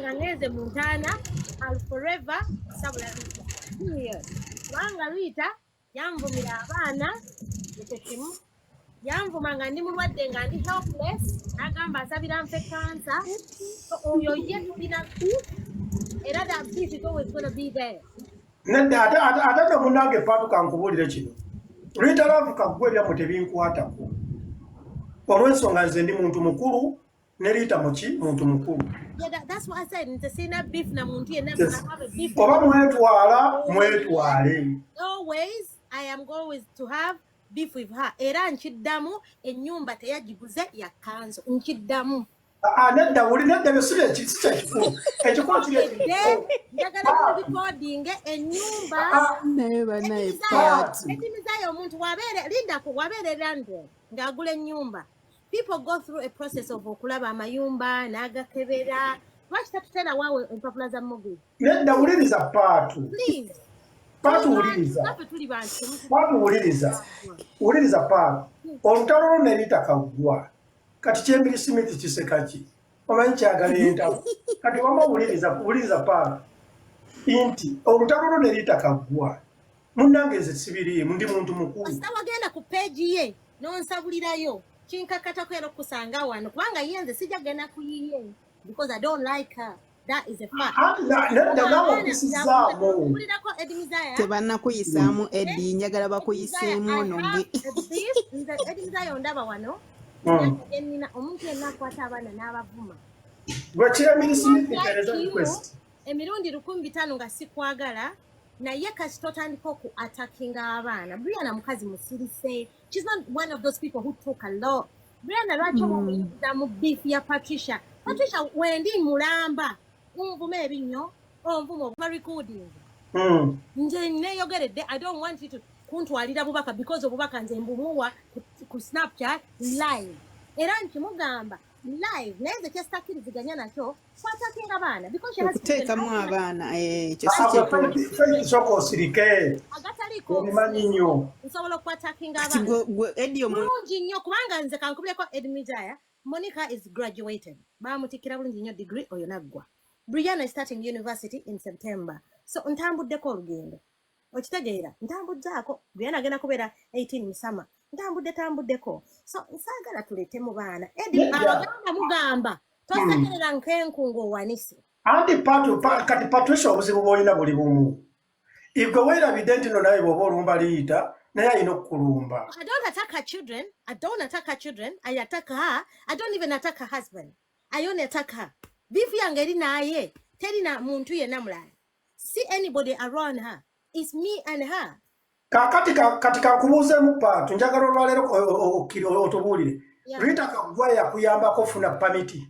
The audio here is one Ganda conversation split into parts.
ngangeze muntana I'll forever sabula Rita. Yes. Wanga Rita yamvumira abaana ekimu yamvuma nga ndi mulwadde nga ndi helpless agamba asabira nfe cancer. So oyo ye tulina era that beef is always going to be there. Ate munange Paatu kankubulire kino. Rita Love kaggwe byamwe tebinkwatako. Olw'ensonga nze ndi muntu mukulu ne Rita muki muntu mukulu. Yeah, that's what I said. Nze sina beef na muntu yenna have a beef. Oba mwetwale. Always I am always to have beef with her. Era nkiddamu ennyumba teyagiguze ya kanzo. Nkiddamu. Nedda besire ekikulu. Ekikulu kiri. Njagala recording ennyumba. naye Paatu. Etimizayo omuntu wabeere London ng'agula ennyumba. People go through a process of okulaba amayumba n'agakebera. Lwaki tatutera waawe empapula za mortgage? Nedda wuliriza Paatu. Please. Paatu wuliriza Paatu. Olutalo ne Rita kaggwa. Kati Kyembiri Smith kisekaki. Omanyi kyagala entamu. Kati wama wuliriza Paatu. Inti olutalo ne Rita kaggwa. Munnange nze sibiriimu ndi muntu mukulu. Kasita wagenda ku page ye n'onsabulirayo. Kinkakatako era okusanga wano kubanga ye nze sijja genda kuyiye because I don't like her. That is a fact. Tebannakuyisaamu Eddie njagala bakuyiseemu nonge. Edimizayo ndaba wano. Nina omuntu yenna akwata abaana n'abavuma. Gwe Kyembiri Smith tereza request. Emirundi 1500 nga sikwagala. Naye kasi totandika oku attacking abaana. Brianna mukazi musirise. She's not one of those people who talk a lot. Brianna lwaki omuyinza mu beef ya Patricia. Patricia wendi mulamba. Unvume ebinyo. Onvume obuba recording. Nje neyogeredde. I don't want you to kuntwalira bubaka because obubaka nze mbumuwa ku Snapchat live. Era nkimugamba live naye kyesitakiriziganya nakyo kwatakinga abaana because she has kuteekamu abaana ekyo si kyekosirike obimanyi nnyo nsobola okwatakinga abaana Eddie bulungi nnyo kubanga nze kankubireko Edmijaya Monica is graduated baamutikira bulungi nnyo degree oyo naggwa Brianna is starting university in September so ntambuddeko olugendo okitegeera ntambuddaako Brianna agenda kubeera 18 musama tambuddeko so nsaagala tulete mu baana Eddie abaganda mugamba tosekerera nkenkungu owanise anti kati Patricia obuzibu bw'olina buli bumu igwe weerabidde nti no naye bw'oba olumba Rita naye alina okukulumba. I don't attack her children. I attack her. I don't even attack her husband. I only attack her. Bifu yange eri naye terina muntu yenna mulala. See anybody around her. It's me and her. Kati kankubuuzeemu Paatu njagala olwaleero otubuulire. Rita kaggwa yakuyambako ofuna pamiti.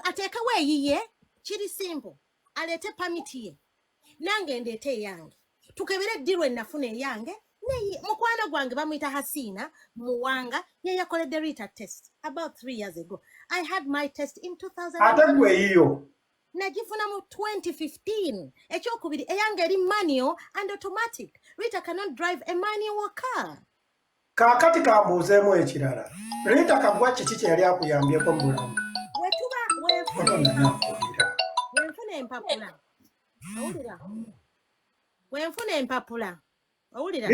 Ateekawo eyiye kiri simple. Aleete pamiti ye. Nange ndeete eyange. Tukebere ddirwa ennafuna eyange. Mukwano gwange bamuyita Hasina Muwanga ye yakoledde Rita test about 3 years ago. I had my test in 2000. Ate gwe eyiyo. Najifuna mu 2015. Ekyokubiri eyange eri manual and automatic. Rita cannot drive a manual car. Kaakati kambuuzeemu ekirala. Rita kaggwa kiki kye yali akuyambyeko mu bulamu? Wenfuna empapula. Owulira? Wenfuna empapula. Owulira?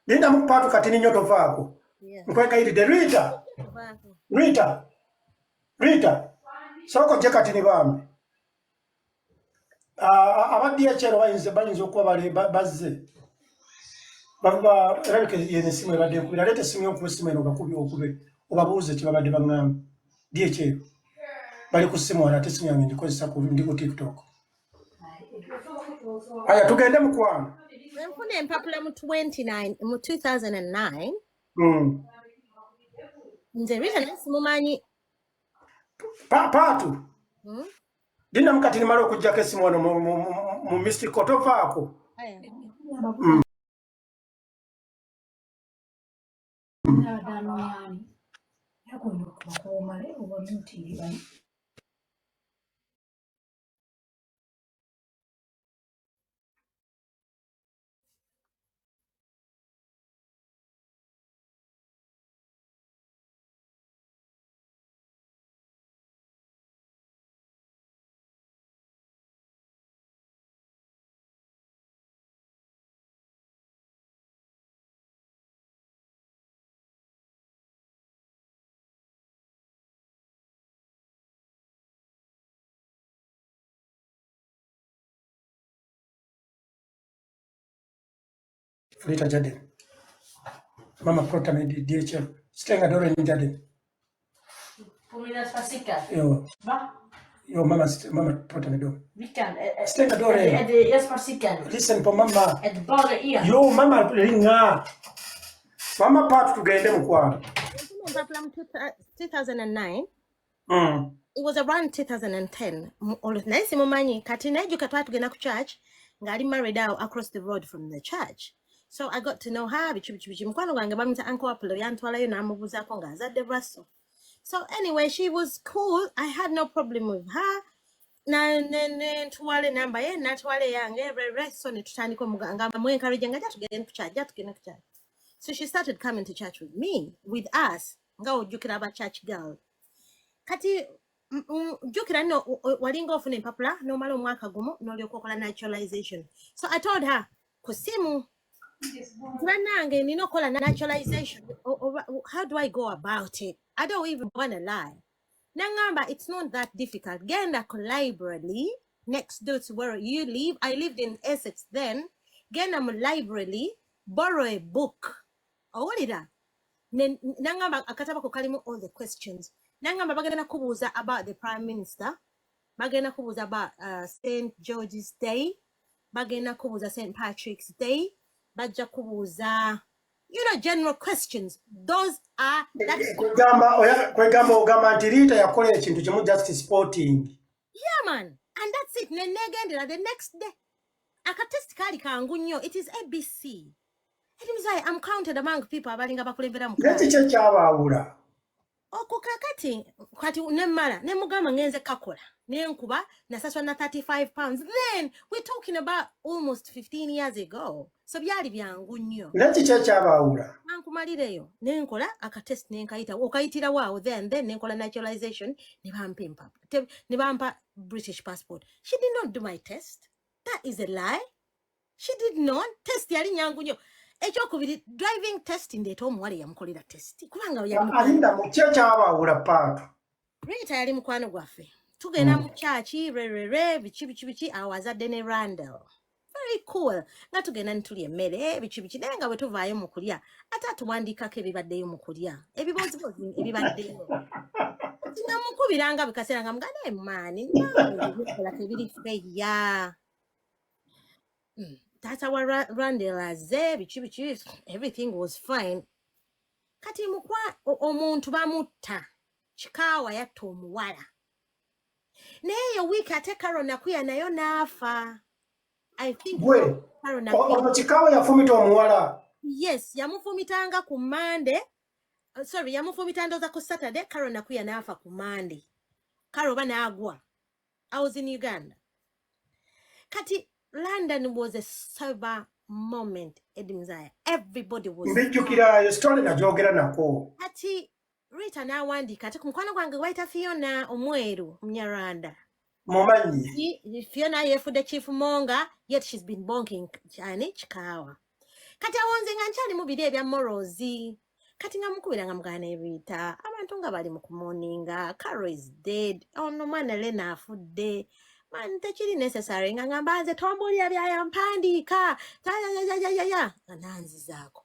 Linda mu Paatu kati ninyo tovaako. Nkwegayiridde Rita. Soko gye kati ni bambi. Abaddi ekyero bayinza okuba bazze. Bava erabika yene simu ebadde nkubira leeta essimu y'okuba essimu eno okube obabuuze kye babadde baŋŋamba. Ddi ekyero. Bali ku ssimu wala ate essimu yange ndikozesa ndi ku TikTok. Aya tugende mukwano. Wenfuna empapula mu 2009. Nze Rita nasimumanyi. Paatu. Dina mukati nimala okujjako essimu wano mu Mystical tovaako. Fulita Jaden. Mama Protamid DHL. Stenga dore ni Jaden. Pumila spasika. Yo. Va? Yo mama Protamid. Vilken? Stenga Är dore. det Jesper Sicken? Listen for mama. Ett bara er. Yo mama ringa. Mama part tugende mukwano. 2009. Mm. It was around 2010. Naisi mumanyi kati najuka twatugenda ku church ngali married out across the road from the church. So I got to know her bichi mukwano gwange bamita Uncle Apollo yantwalayo namubuzaako nga azadde Russell. So anyway, she was cool. I had no problem with her. Na tuwale namba ye natwale yange so ne tutandika omuganga mwencourage nga jatugende ku church. So she started coming to church with me, with us. Nga ojjukira aba church girl. Kati jukira no walinga ofuna empapula nomala omwaka gumu n'olyoka okola naturalization. So I told her kusimu nange nina okola naturalization. How do I go about it? I don't even want to lie. Nangamba, it's not that difficult. Genda ku library next door to where you live. I lived in Essex then. Genda mu library, borrow a book. Owulira nangamba akataba ko kalimu all the questions. Nangamba bagenda kubuuza about the Prime Minister, bagenda kubuuza about St. George's Day, bagenda kubuuza St. Patrick's Day, bajja kubuuza, general questions. Those are Kwegamba ogamba nti Rita yakola ekintu kimu just sporting. Yeah man, and that's it. Negendera the next day. Akatest kali kangu nnyo. It is ABC. I'm counted among people abalinga bakulembera mu Nati kye kyabaawula. Kati nemmala nemugamba ngenze kakola nenkuba nasaswa na £35. Then we're talking about almost 15 years ago. So byali byangu nnyo. Nati kye kyabaawula. Nankumalireyo nenkola akatest nenkayita okayitira waawo then nenkola naturalization ne bampa British passport. She did not do my test. That is a lie. She did not. Test yali nyangu nnyo. Ekyokubiri driving test ndeeta omuwala yamukolera test kubanga alinda mu kye kyabaawula paatu. Rita yali mukwano gwaffe tugenda mu chachi bichi awazadde ne Randall. Very cool. Nga tugenda nitulya emmere bichi naye nga bwe tuvaayo mu kulya ate atuwandiikako ebibaddeyo mu kulya ebibozibozi ebibaddeyo tinamukubiranga bikaseera nga mugane maani nkola tebiri feya. Tata wa Randall aze bichi everything was fine. Kati omuntu bamutta chikawa yatta omuwala naye wiiki ate Carol Nakuya nayo n'afa. I think Carol Nakuya chikawa yafumita omuwala. Yes, yamufumitanga ku Monday. Sorry, yamufumita ndoza ku Saturday. Carol Nakuya n'afa ku Monday. Carol banaagwa. I was in Uganda. Kati London was a sober moment, Edimzaya. Everybody was. Mbijjukira story najogera nako. Kati Rita n'awandiika ate ku mukwano gwange wayita Fiona omweru Munyarwanda. Mumanyi. Fiona yefudde Chief Monga, yet she's been bonking chikawa. Kati awonze nga nkyali mu biro ebya morals. Kati nga mukubira nga mugane Rita. Abantu nga bali mu kumoninga. Carol is dead. Ono mwana Lena afudde. Man, tekiri necessary nga ngamba nze tombulira byayampandiika. Ya. Ananzi zaako.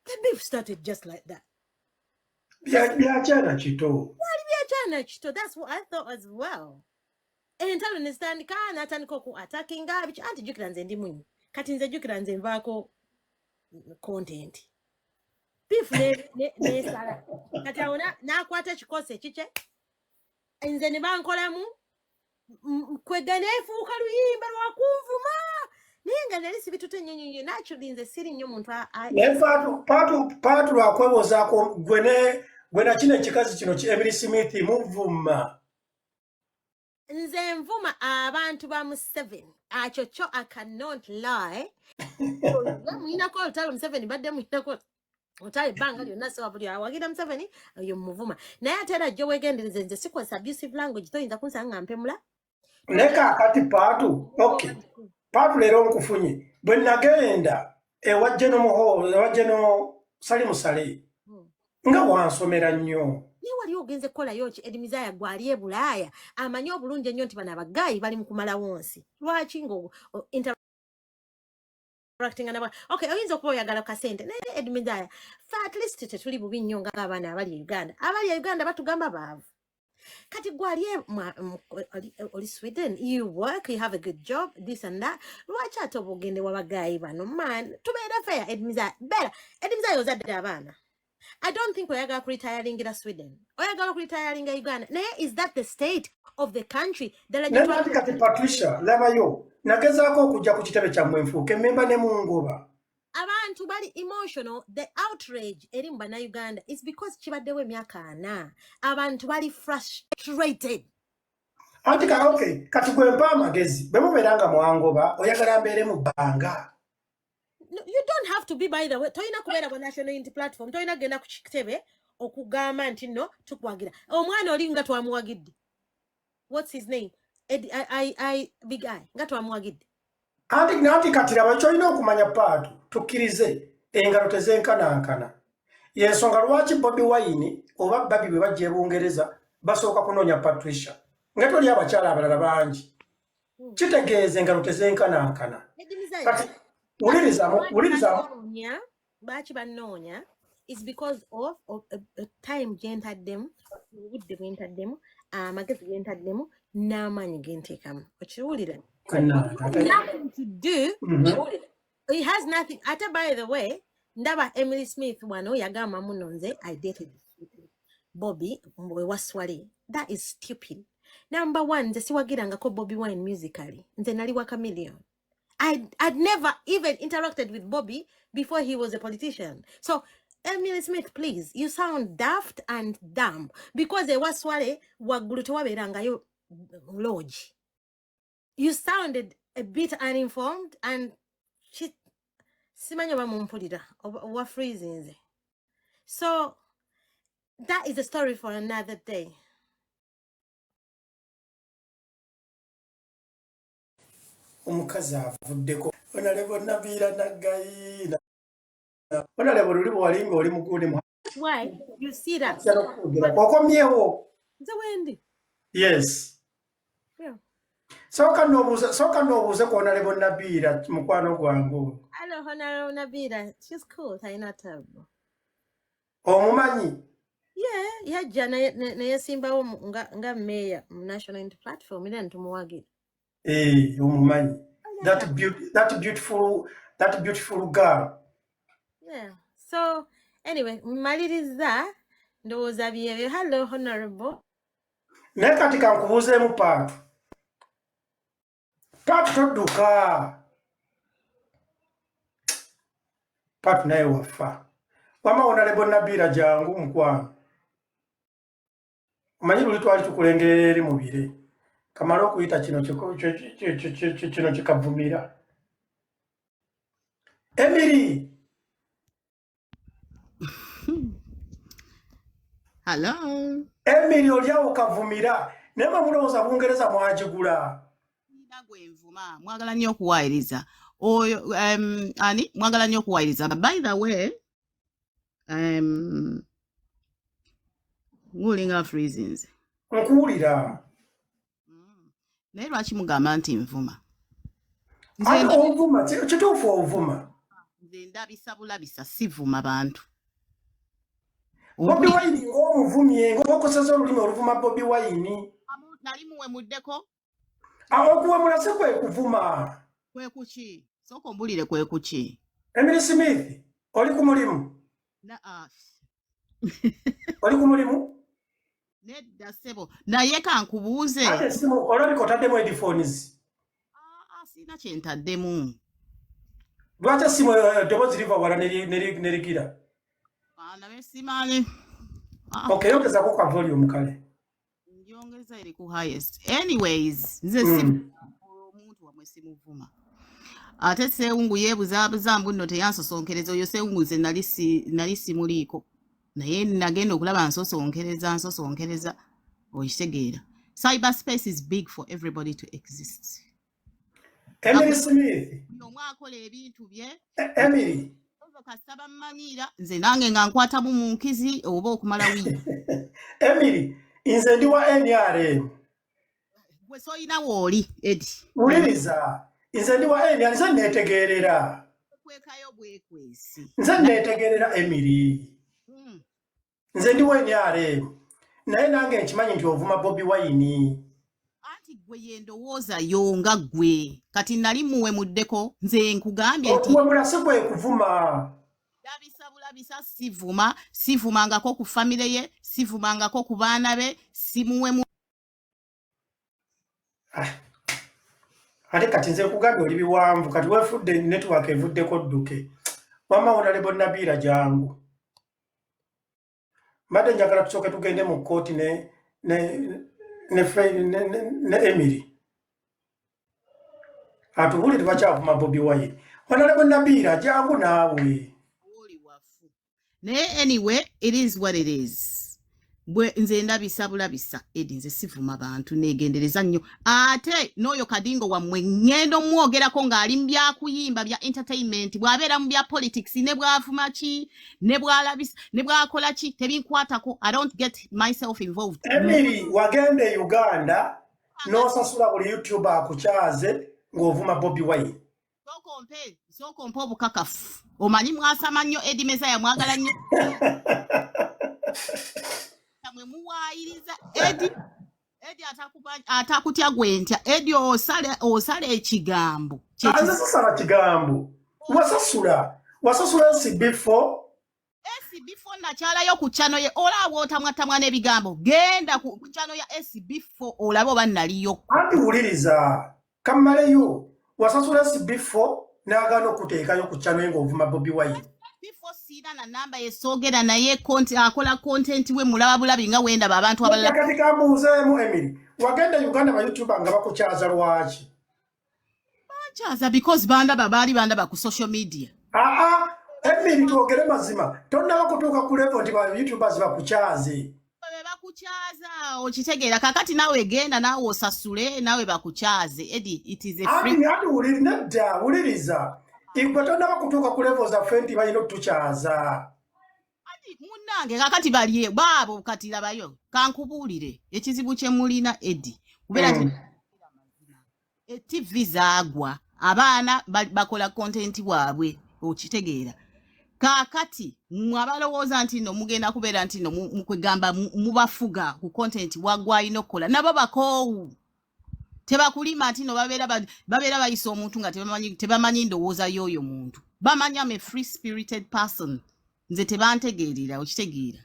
The beef started just like that. Byachana kito. Byachana kito. That's what I thought as well. Entalo nestandika natandika oku attacking bichi anti jukira nze ndi munyi. Kati nze jukira nze nvaako content. Beef ne sala. Kati awona nakwata kikose kiche. Nze ne bankolamu kwegana efuuka luyimba lwakunvuma naye nga nali sibitute nnyo naturally nze siri nnyo muntu paatu lwakwewozaako gwe nakino ekikazi kino Emily Smith muvuma. Nze nvuma abantu ba Museveni akyo I cannot lie. Mwinako olutalo Museveni badde mwinako otale ebbanga lyonna soba buli awagira Museveni oyo muvuma naye ate era jjo weegendereze nze sikozesa abusive language toyinza kunsanga nga mpemula. Neka akati paatu okay paatu leero nkufunye bwe nagenda ewajje no Salimu Sale nga wansomera nnyo. Naye wali ogenze kukolayo ki Edimizaya gwali e Bulaaya amanyi obulungi ennyo nti bano abaggayi bali mu kumalawo nsi lwaki nga interacting and okay oyinza okuba oyagala kasente naye Edmizaya fa at least tetuli bubi nnyo ng'abaana abali e Uganda batugamba baavu kati gwali oli Sweden you work you have a good job this and that lwaki ate oba ogende wabagayi bano man tubeera fair Edmizaya ozadde abaana I don't think oyagala kuretiringira Sweden oyagala kuretiringa Uganda naye is that the state of the country Nati kati Patricia labayo nagezaako okujja ku kitebe kyammwe nfuuke memba ne mungoba abantu bali emotional the outrage eri mu Bannayuganda is because kibaddewo emyaka 4 abantu bali frustrated anti okay kati gwe mpa amagezi bwe mubeeranga mwangoba oyagala mbeere mu bbanga No, you don't have to be by the way toyina kubeera ku national unity platform toyina genda ku kitebe okugamba nti no tukwagira omwana oli nga twamuwagidde what's his name I big guy nga twamuwagidde anti kati laba kyolina okumanya paatu tukkirize engalo tezenkanankana yensonga lwaki Bobi Wine oba Babi bwe bajja e Bungereza basooka kunoonya Patricia nga toli abakyala abalala bangi kitegeeza engalo tezenkanankana kati uliriza baki banoonya is because of time gentaddemu obudde bwentaddemu amagezi gentaddemu n'amaanyi genteekamu okiwulira nothing to do it has nothing ate by the way ndaba Emily Smith wano yagamba muno nze I dated Bobby we waswale that is stupid number one nze siwagirangako Bobby Wine musically nze nali wa Chameleon I'd never even interacted with Bobby before he was a politician. So, Emily Smith, please, you sound daft and dumb because waswale wagulutowa berangayo lodge. You sounded a bit uninformed and simanyo bamumpulira wa freezing. So, that is a story for another day. omukazi avuddeko onalebo nabiira nagayina onalebo luli bwalinga oli mugundi Why? You see that? okomyewo Nze wendi. yes Yeah. soka nobuuze ku onalebo nabiira mukwano gwange Hello, Honorable Nabila. She's cool. Taina tabu. omumanyi Yeah, yajja naye simbawo nga mayor mu National Unity Platform era ntumuwagira. omumanyi that beautiful girl Yeah. So anyway, maliriza ndowooza byebyo. Hello, Honorable. naye kati kankubuuzeemu paatu todduka paatu naye waffa wama onalebo nabiira jangu mukwano omanyi luli twali tukulengerera eri mu bire kamala okuyita kino kikavumira Emily Hello. Emily olyawo kavumira naye mulowooza Bungereza mwagigula Gwe nvuma mwagala nnyo okuwaayiriza oyo ani mwagala nnyo okuwaayiriza by the way ngulinga freezings nkuwulira naye lwaki mugamba nti nvuma ate ovuma kituufu ovuma nze ndabisa bulabisa sivuma bantu Bobi Wine ng'omuvumye ng'okoseza olulimi oluvuma Bobi Wine nali muwemuddeko okuwemula si kwe kuvuma kwe kuki sooka ombulire kwe kuki Emily Smith oli ku mulimu oli ku mulimu nedda ssebo naye kankubuuze ate simu olabika otaddemu headphones sina kyentaddemu lwaki esimu eddoboozi liva wala nerigira nabe simanyi okay yongezako ka volume kale njongeza eri ku highest anyways nze omuntu wamwe simuvuma ate Sseewungu yeebuzaabuza mbu nno teyansosonkereza oyo Sseewungu nze nali simuliiko naye nagenda okulaba nsosonkereza okitegeera cyberspace is big for everybody to exist Emily Smith omwe akola ebintu bye Emily kasaba mmanyiira nze nange nga nkwatamu mu nkizi oba okumala wiiki Emily nze ndi wa NRM gwe soyina wooli Edi wuliriza nze ndi wa NRM nze neetegeerera Yakwekayo bwekwesi. Nze neetegerera Emily. Nze ndi wenyare. Naye nange nkimanyi nti ovuma Bobi Wine. Anti gwe yendowooza yo nga gwe. Kati nali muwe muddeko nze nkugambye nti Okuwemula si kwe kuvuma. Labisa sivumangako ku famire ye, sivumangako ku baana be, simuwe mu Ate kati nze nkugambye oli biwanvu kati weefudde network evuddeko dduke. Wamma Honorable Nabiira jangu. Mbadde njagala tusooke tugende mu kkooti ne Emily. Atubulire bakyavuma Bobi Wine. Honorable Nabiira jangu naawe. Naye anyway, it is what it is. Bwe nze ndabisa bulabisa edi nze sivuma bantu negendereza nnyo. Ate n'oyo Kadingo wammwe ngendo mwogerako ng'ali mu byakuyimba bya entertainment bw'abeera mu bya politics ne bwavuma ki ne bwalabisa ne bwakola ki tebinkwatako. I don't get myself involved. Emily wagende Uganda n'osasula buli YouTuber akukyaze ng'ovuma Bobi Wine. Sokompe obukakafu. Omanyi mwasama nnyo Eddie Mezaya mwagala nnyo. Mwe muwaayiriza Eddie atakutya gwentya. Eddie osale ekigambo. Sasala kigambo. Wasasula SB4. SB4 nakyalayo ku channel ye olaba otamwatamwa n'ebigambo. Genda ku channel ya SB4 olaba oba naliyo. Anti wuliriza. Kamaleyo. Wasasula SB4 n'agaana okuteekayo ku channel ng'ovuma Bobi Wine. Before sina na namba yesoogera naye akola content we mulaba bulabi nga wenda abantu abalala. Kati kambuuzeemu Emily. Wagenda Uganda ba YouTuber nga bakukyaza lwaki? Bakyaza because bandaba baali bandaba ku social media. Emily twogere mazima. Tonnaba kutuuka ku level nti ba YouTubers bakukyaze. Bakukyaza okitegeera kakati nawe genda nawe osasule nawe bakukyaze. Eddie, it is a free. Ati wuliriza. Igwe tonnaba kutuuka ku level zaffe nti balina otukyaza. Ati munnange kakati baliye baabo kati labayo kankubuulire ekizibu kye mulina Eddie. Kubeera TV zaagwa abaana bakola content waabwe okitegeera. Kakati mwabalowooza nti no mugenda kubeera nti no mukwegamba mubafuga ku content wagwa inokola nabo bakoowu. Tebakulima nti no babeera bayisa omuntu nga tebamanyi ndowooza y'oyo muntu. Bamanya me free spirited person. Nze tebantegeerera okitegeera.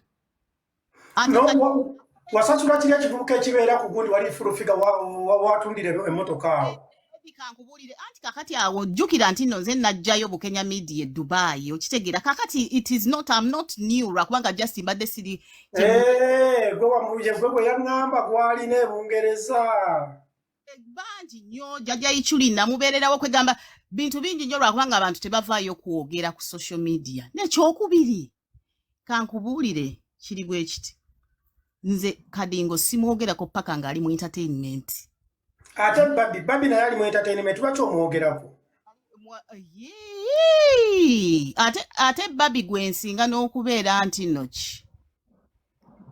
Wasasula kiri ekivubuka ekibeera ku gundi wali fulufiga watundire emmotoka awo. Kankubuulire anti kakati awo jjukira nti nno nze najjayo Bukenya Media Dubai okitegeera kakati I'm not new lwakubanga just mbadde siri gwe yaŋŋamba gwalina ebungereza bangi nnyo jjajja Ichuli namubeererawo kwegamba bintu bingi nnyo lwakubanga abantu tebavaayo kwogera ku social media nekyokubiri kankubuulire kiri bwe kiti nze Kadingo simwogerako paka ng'ali mu entertainment. Ate Babi naye ali mu entertainment lwaki omwogerako? Ate Babi gwe nsinga n'okubeera nti nno ki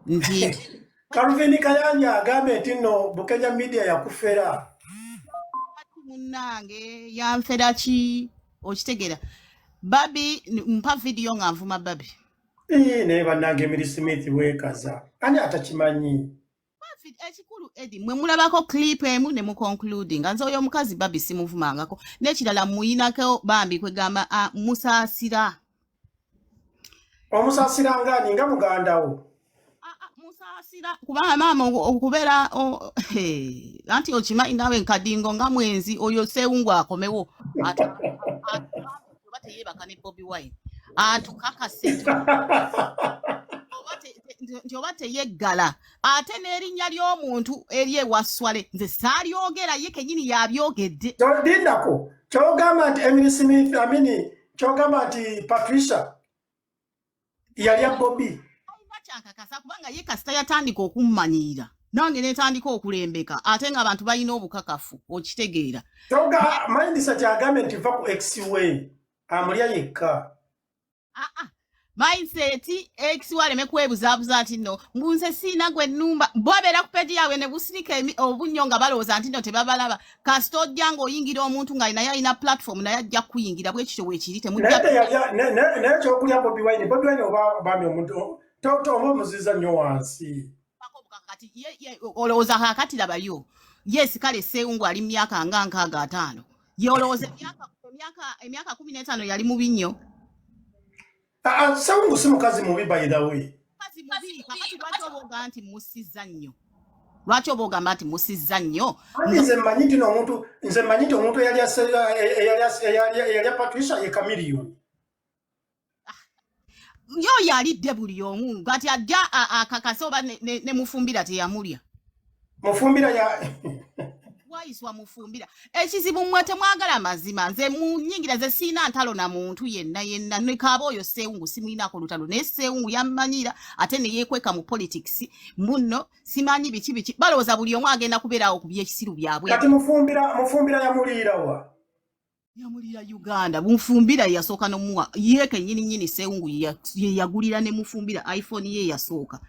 nti Calvin Kayanja agambe nti nno Bukenya Media yakufera. Munnange yanfera ki okitegeera. Babi mpa video nga nvuma Babi. Naye bannange Emily Smith weekaza ani atakimanyi. Ekikulu Eddie mwe mulabako clip emu ne mu concluding nze oyo omukazi Babi simuvumangako n'ekirala muyinako bambi kwegamba musaasira. Omusaasira ngani nga muganda wo? Musaasira kubanga maama okubeera anti okimanyi nawe Kadingo nga mwenzi oyo Sseewungu akomewo oba teyeebaka ne Bobi Wine atukakase nti oba teyeggala ate n'erinnya ly'omuntu eri ewaswale nze saalyogera ye kennyini yabyogedde. Dindako kyogamba nti Emily Smith kyogamba nti Patricia yali ya Bobi kyankakasa kubanga ye kasita yatandika okummanyiira nange netandika okulembeka ate nga abantu balina obukakafu okitegeera. Mayindisa kyagambe nti va ku ex we amulya yekka. mindset X waleme kwebuzabuza nti no mbunze sina gwe nnumba bwabera ku page yawe ne busirika obunyo nga balowooza nti no tebabalaba kasita ojja ng'oyingira omuntu nga naye alina platform naye ajja kuyingira bwekityo weekiri temujja naye kyokulya Bobi Wine oba bami omuntu oba omuziza nnyo wansi kati olowooza kakatira bayo yes kale Sseewungu ali mu myaka nga 65 ye olowooza emyaka 15 yali mubi nnyo Sseewungu si mukazi mubi by the way. Mukazi mubi kakati lwaki oboga nti musizza nnyo? Lwaki obogamba nti musizza nnyo? Nze mmanyi nti omuntu eyali Patricia ye Chameleone. Yo yalidde buli omu kati ajja akakasa oba ne Mufumbira teyamulya. Mufumbira ya Waiswa Mufumbira. Ekizibu mmwe temwagala mazima nze munyingira ze sina ntalo na muntu yenna ne kaaba oyo Sseewungu simuyinako lutalo naye Sseewungu yammanyira ate ne yeekweka mu politics muno simanyi biki balowooza buli omu agenda kubeerawo ku byekisiru byabwe. Kati Mufumbira yamuliira wa? Yamulira Uganda Mufumbira yasooka n'omuwa ye kennyini Sseewungu ye yagulira ne Mufumbira iPhone ye yasooka.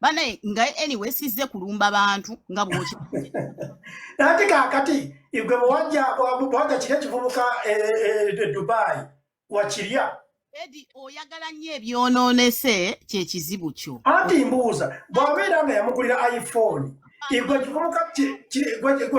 Bane nga anyway sizze kulumba bantu nga bwoki. Ati kakati igwe bwajja kire kivubuka Dubai wakirya. Edi oyagala nnyo ebyonoonese kye kizibu kyo. Anti mbuuza bw'abeera nga yamugulira iPhone igwe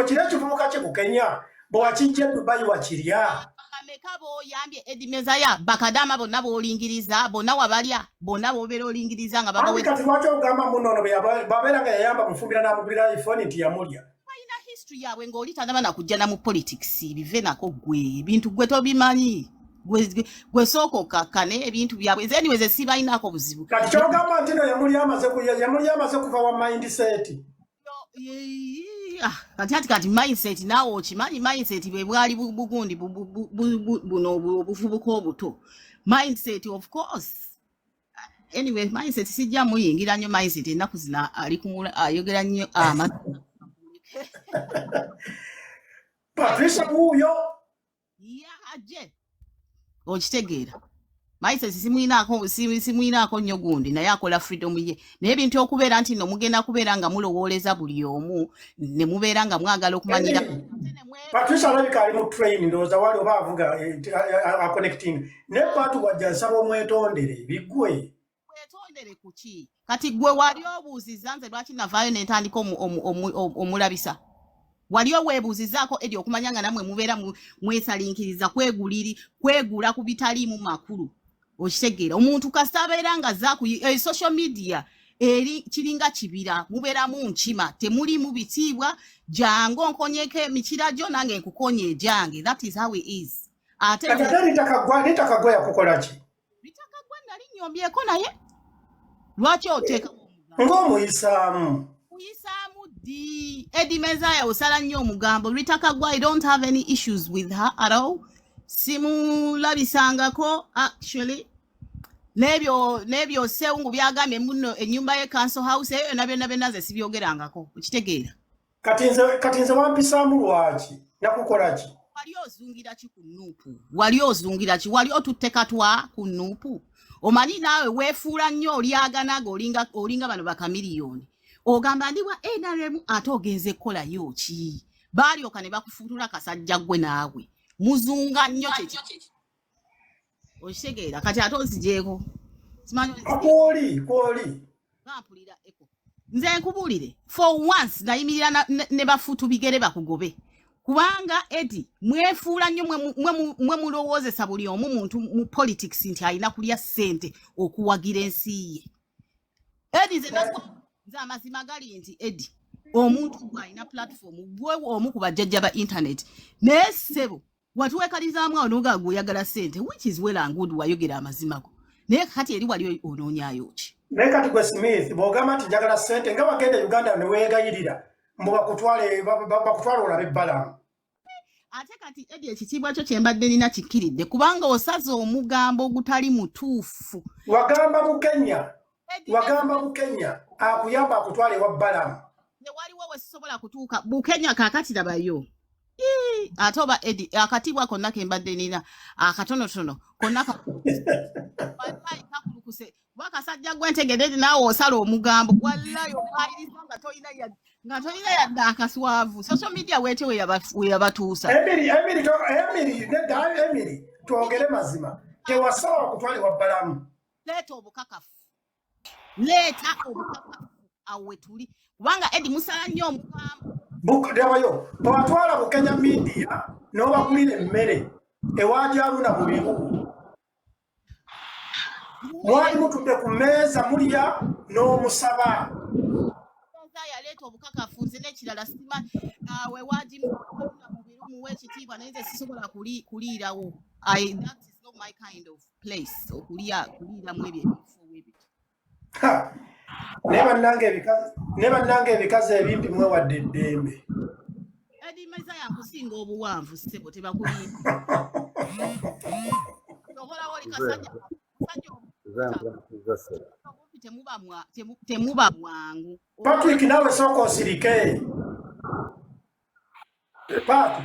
kire kivubuka kye ku Kenya bw'akijja Dubai wakirya. Ameka boyambye Edi Mezaya bakadama bonna b'olingiriza bonna wabalya bonna b'obeera olingiriza nga babawe. Kati lwaki ogamba munono bw'abeera nga yayamba Mufumbira n'amugulira iPhone nti yamulya. Balina history yaabwe ng'oli tanaba na kujja na mu politics bive nako gwe ebintu gwe tobimanyi gwe sooka okakkane ebintu byabwe anyway ze sibayinako buzibu. Kati kyogamba nti no yamulya amaze kuva wa mindset. Kati mindset naawe okimanyi mindset bwe bwali bugundi buno obuvubuka obuto mindset of course anyway mindset sijja muyingira nnyo mindset ennaku zina ali kumula ayogera nnyo Patricia wuuyo aje okitegeera mindset simuyinaako nnyo gundi naye akola freedom ye naye ebintu okubeera nti no mugenda kubeera nga mulowooleza buli omu ne mubeera nga mwagala okumanyira. Patricia alabika ali mu train ndowooza wali oba avuga connecting ne Patu wajja nsaba omwetondere bigwe. Mwetondere kuki kati gwe wali obuuziza nze lwaki navaayo ne ntandika omulabisa wali oweebuuzizaako Edi okumanya nga namwe mubeera mwesalinkiriza kwegula ku bitaliimu makulu okitegeera omuntu kasita abeera nga za ku social media eri kiringa kibira mubeeramu nkima temulimu bitiibwa jangu onkonyeko emikira gyo nange nkukonye ejange that is how it is. Ate litakagwa yakukola ki? Litakagwa nali nnyombyeko naye lwaki oteeka ng'omuyisaamu ddi Edi Mezaya osala nnyo omugambo Litakagwa I don't have any issues with her at all. Simulabisangako actually nebyo Sseewungu byagambye muno ennyumba ye council house eyo byonna nze sibyogerangako okitegeera. Kati nze wampisaamu lwaki nakukola ki? Wali ozungira ki ku Nuupu? Wali otutte katwa ku Nuupu? Omanyi naawe weefuula nnyo olyaganaga olinga bano bakamiliyoni ogamba ndi wa NRM ate ogenze kkolayo ki? Baalyoka ne bakufutula kasajja gwe naawe muzunga nnyo kye okitegeera kati ate ozigyeko kwoli bampulira eko nze nkubuulire for once nayimirira ne bafutu bigere bakugobe kubanga Edi mwefuula nnyo mwe mulowoozesa buli omu muntu mu politics nti alina kulya ssente okuwagira ensi ye. Edi nze amazima gali nti Edi omuntu gw'alina platform gwe omu ku bajjajja ba internet naye ssebo watuweekalizaamu awo n'ogaa gw'oyagala ssente which is well and good wayogera amazima go naye kati eri wali onoonyaayo ki? Naye kati gwe Smith bw'ogamba nti njagala ssente nga wagenda Uganda ne weegayirira mbu bakutwale olabe ebbalamu. Ate kati Edi ekitiibwa kyo kye mbadde nina kikkiridde kubanga osaze omugambo ogutali mutuufu. Wagamba Bukenya akuyamba akutwale ewa bbalamu. Waliwo we sisobola kutuuka Bukenya kaakati labayo. Ate oba Edi akatibwa konna ke mbadde nina akatonotono konna kakulukuta kuse wakasajja gwentegedde naawe osala omugambo wallayo bayirisa nga toyina yadde akaswavu social media weete we yabatuusa Emiri twogere mazima tewasaba kutwalibwa bbalamu leeta obukakafu awe tuli kubanga Eddie musala nnyo omugambo Dewayo, bwatwala Bukenya media n'obakulira emmere ewajaluna mu bibugu. Mwali mutudde ku mmeeza mulya n'omusaba. Yaleeta obukakafu nze n'ekirala sima we wajimuuna mu biru muwe ekitiibwa naye nze sisobola kuliirawo. That is not my kind of place okuliiramu ebyo ebifo webiti. Ne bannange ebikazi ebimpi mwewadde eddembe. Eddie Mezaya nkusinga obuwanvu ssebo tebakulimba. Tokola wali kasajja temuba mwangu. Patrick nawe soko osirike. Pat.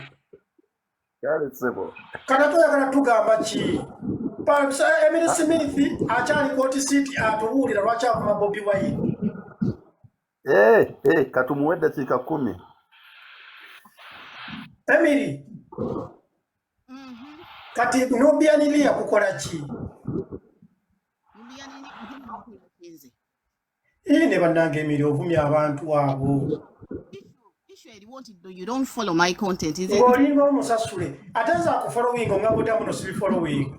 Yali ssebo. Kana toyagala tugamba ki? Emily Smith akyali kooti siiti atubuulira lwaki avuma Bobi Wine. Katumuwe eddakiika 10. Emily. Kati Nubianilia kukola ki? Ne bannange Emily ovumya abantu abo. You don't follow my content. Ngolinga omusasule. Ate nza akufollowing nga buta muno sibi following.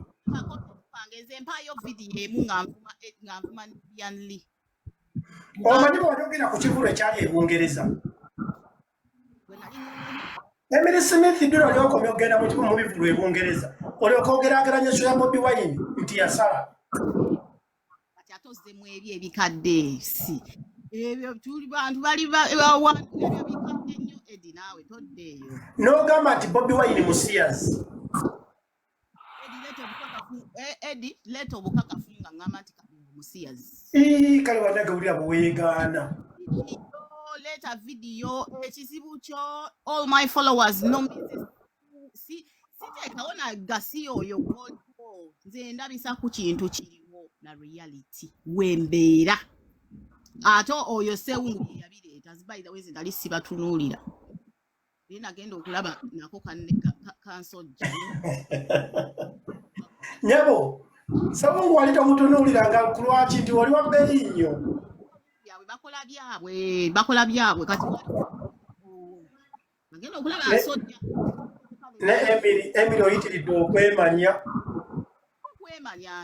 Omanyi bw'ayogera ku kivulo ekyali e Bungereza. Emily Smith ddula olyokomya okugenda mu bivulo e Bungereza. Olyoka ogeraageranya ensonga ya Bobi Wine nti yasala. Kati atozzemu ebyo ebikadde si. Ebyo tuli bantu bali bawantu ebyo bikadde nnyo Eddie naawe toddeeyo. N'ogamba nti Bobi Wine musiyazi. Eddie leeta obukakafu nga ngamba nti musiyazi. Kale bannange buli buweegaana. Leeta video ekizibu kyo all my followers no siteekawo na gasi oyo nze ndabisa ku kintu kiriwo na reality wembeera ate oyo sewungu yabireeta zibayira wezi ndali sibatunuulira naye nagenda okulaba nako kansojja nyabo sewungu wali tomutunuulira nga kulwaki nti wali wabbeeyi nnyo bakola byabwe kati nagenda okulaba nsojja ne Emily oyitiridde okwemanya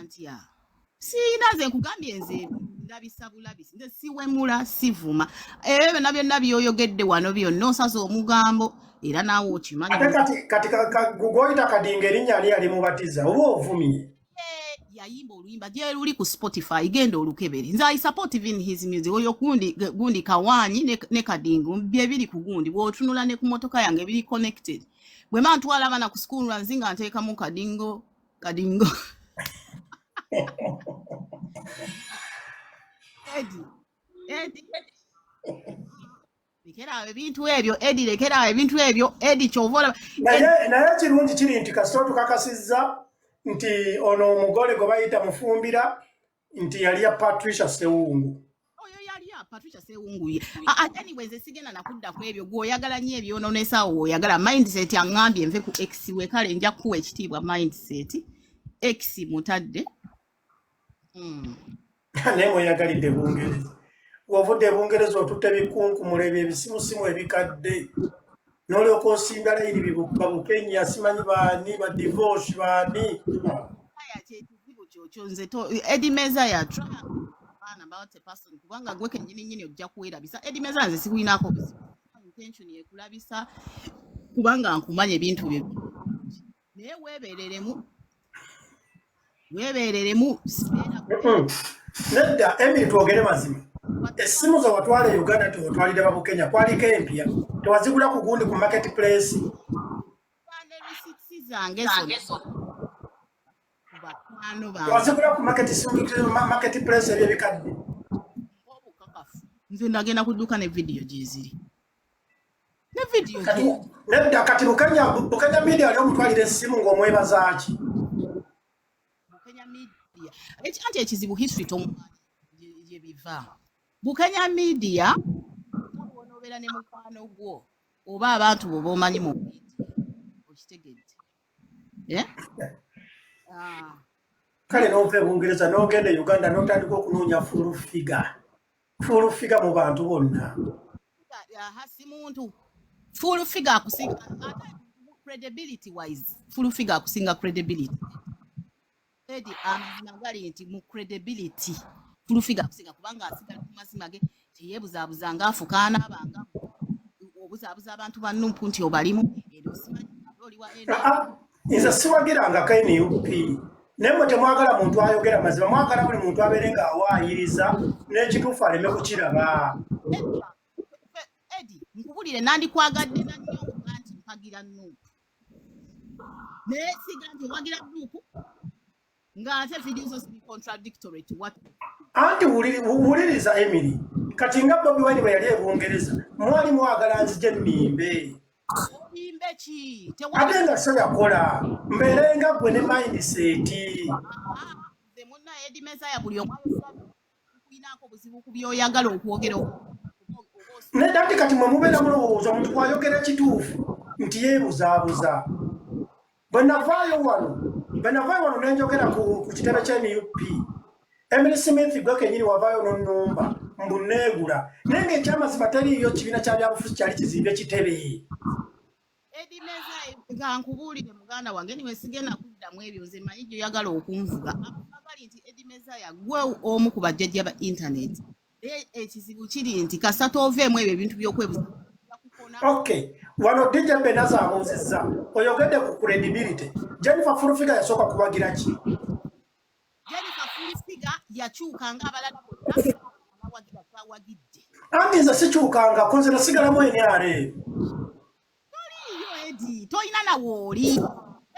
ntya siina nze nkugambye nze ndabisa bulabisi nze siwemula sivuma ebyo byonna byoyogedde wano byonna osaza omugambo era naawe okimanyi kati goyita kadinga erinnya yali mubatiza oba ovumye yayimba oluyimba gye luli ku Spotify genda olukebere nze I support even his music oyo gundi kawanyi ne kadingo bye biri ku gundi bw'otunula ne ku motoka yange biri connected bwe mantwala abana ku school ranzi nga nteekamu kadingo Eddie lekera ebintu ebyo Eddie lekera ebintu ebyo Eddie kyovola naye kirungi kiri nti kasito tukakasizza nti ono omugole gwe bayita Mufumbira nti yali ya Patricia Sewungu. Oyo yali ya Patricia Sewungu. Anyways esigenda nakudda ku ebyo gwoyagala nnyo ebyononesa oyagala mindset angambye nve ku X we kale nja kuwa ekitiibwa mindset X mutadde. Naye mweyagalidde Bungereza. Wovudde Bungereza otutte bikunkumula ebyo ebisimusimu ebikadde. N'olyoka osimba layini Bukenya simanyi baani ba divorce baani. Ekizibu kyokyo nze Eddie Mezaya about a person kubanga gwe kennyini ojja kuwerabisa Eddie Mezaya nze sikulinako intention yekulabisa kubanga nkumanya ebintu bye naye weebereremu nedda Emily twogere mazima essimu zo watwala Uganda tewatwalire ba Bukenya kwaliko empya tewazigula ku gundi ku marketplace tewazigula ku marketplace ebyo ebikadde nze ndagenda kudduka ne video gyeziri nedda kati Bukenya media ali omutwalira essimu ng'omwebazaaki Anti ekizibu history gye biva. Bukenya media onobeera ne mukwano gwo oba abantu bo b'omanyi mu media okitegedde. Kale n'ova e Bungereza n'ogenda e Uganda n'otandika okunoonya full figure mu bantu bonna. Si muntu full figure akusinga credibility wise, full figure akusinga credibility. Edi amazima gali nti mu credibility full figure akusinga kubanga asigala ku mazima ge teyeebuzaabuza ng'afukaana abanga obuzaabuza abantu bannumpu nti obalimu era osimanyi oliwa nze siwagirangako NUP naye mwe temwagala muntu ayogera mazima, mwagala buli muntu abeere ng'awaayiriza n'ekituufu aleme kukiraba. Edi nkubulire nandikwagadde na nnyo nti mpagira Nuupu naye siga nti wagira Nuupu ng'ate video zo ziri contradictory to what anti wuliriza Emily kati nga Bobi Wine bwe yali e Bungereza mwali mwagala nzije nnimbe ki ate nga so yakola mbeerenga gwe ne mindset ze munna Eddie Mezaya buli omu kuyinako obuzibu ku byoyagala okwogera ne dati kati mwe mubeera mulowooza omuntu kwayogera ekituufu nti yeebuzaabuza. Bwe navaayo wano ne njogera ku kitebe kya NUP Emily Smith gwe kenyini wavaayo n'onnumba mbu neegula naye ng'ekyamazima teriiyo kibiina kya byabufuzi kyali kizimbe kitebe. Eddie Mezaya nga nkubuulire muganda wange niwe sigenda kuddamu ebyo nze manyi gy'oyagala okunvuga abagali nti Eddie Mezaya gwe omu ku bajjajja ba internet ekizibu kiri nti kasita oveemu ebyo ebintu by'okwebuza. Okay, wano DJ Benaza abuuzizza oyogedde ku credibility. Jennifer Fulfiga yasooka kuwagira ki? Jennifer Fulfiga yakyuka ng'abalala bonna abawagira twawagidde. Anti nze sikyukanga ko nze nasigalamu NRM. Edi toyina nawe oli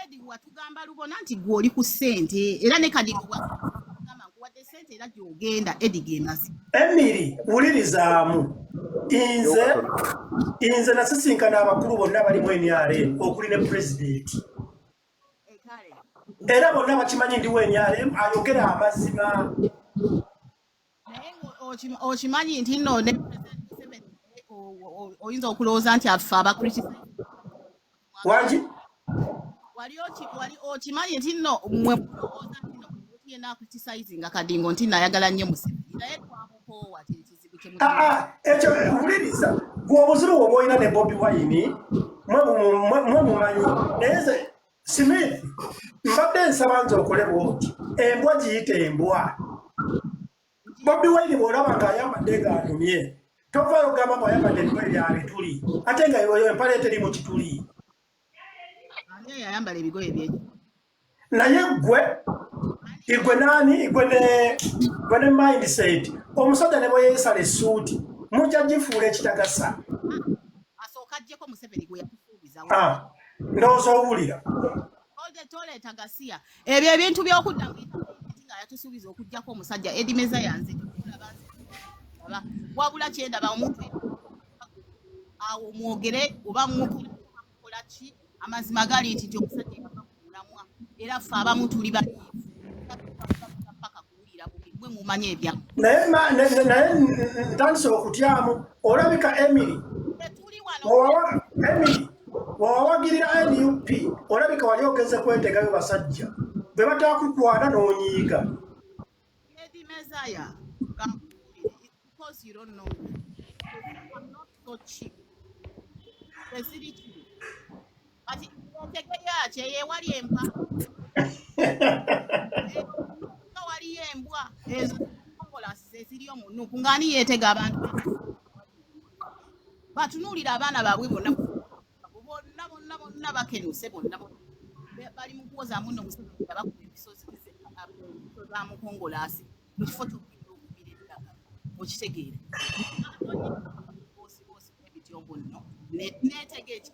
Edi watugamba lubona nti gwe oli ku ssente era ne kadi gamba nkuwadde ssente era gy'ogenda Edi gemazi. Emily wulirizaamu nze nasisinkana abakulu bonna bali mu NRM okuli ne pulezidenti era bonna bakimanyi ndi NRM ayogera amazima. Naye okimanyi nti nno ne oyinza okulowooza nti afe abakritisi wangi wali okimanyi nti nno mwe mulowooza nti nno yena akritisayizinga kadingo nti nayagala nnyo Museveni naye twamukoowa ekizibu kye ekyo wuliriza gwe obuzibu bwe bwolina ne Bobi Wine mwe mumanyi naye nze Smith mbadde nsaba nze okole bwoti embwa giyita embwa. Bobi Wine bw'olaba ng'ayambadde ng'anumye tovaayo gamba mu ayambadde ebigoye bya bituli ate nga yoyo empale terimu kituli. yayambala ebigoye byeki naye gwe nani gwe ne mindset omusajja ne bwe yeesala essuuti mujja gifuula ekitagasa asooka ajjeko Museveni gwe yakusuubiza ndowooza owulira toleeta gasiya ebyo ebintu by'okudda mu internet nga yatusuubiza okuggyako omusajja Eddie Mezaya nze wabula kyendaba omuntu awo mwogere oba mukola ki amazima gali nti omusajja yamulamwa era ffe abamu tuli baliivu paka kuwulira bwe mumanyi ebya naye ntandise okutyamu olabika Emily wawagirira NUP olabika wali ogeze kwetegayo basajja bwe batakukwana n'onyiiga. Eddie Mezaya because you don't know me. I'm not so cheap. But ye wali empa wali embwa ezo kola sesiri omunuku ngani yetega abantu batunuulira abaana baabwe bonna bakenuse bonna bali mu kuwoza muno Museveni abakuba ebisozi za mukongolasi mu kifo ky'okubirira okitegeera ebityombo nno neetega eki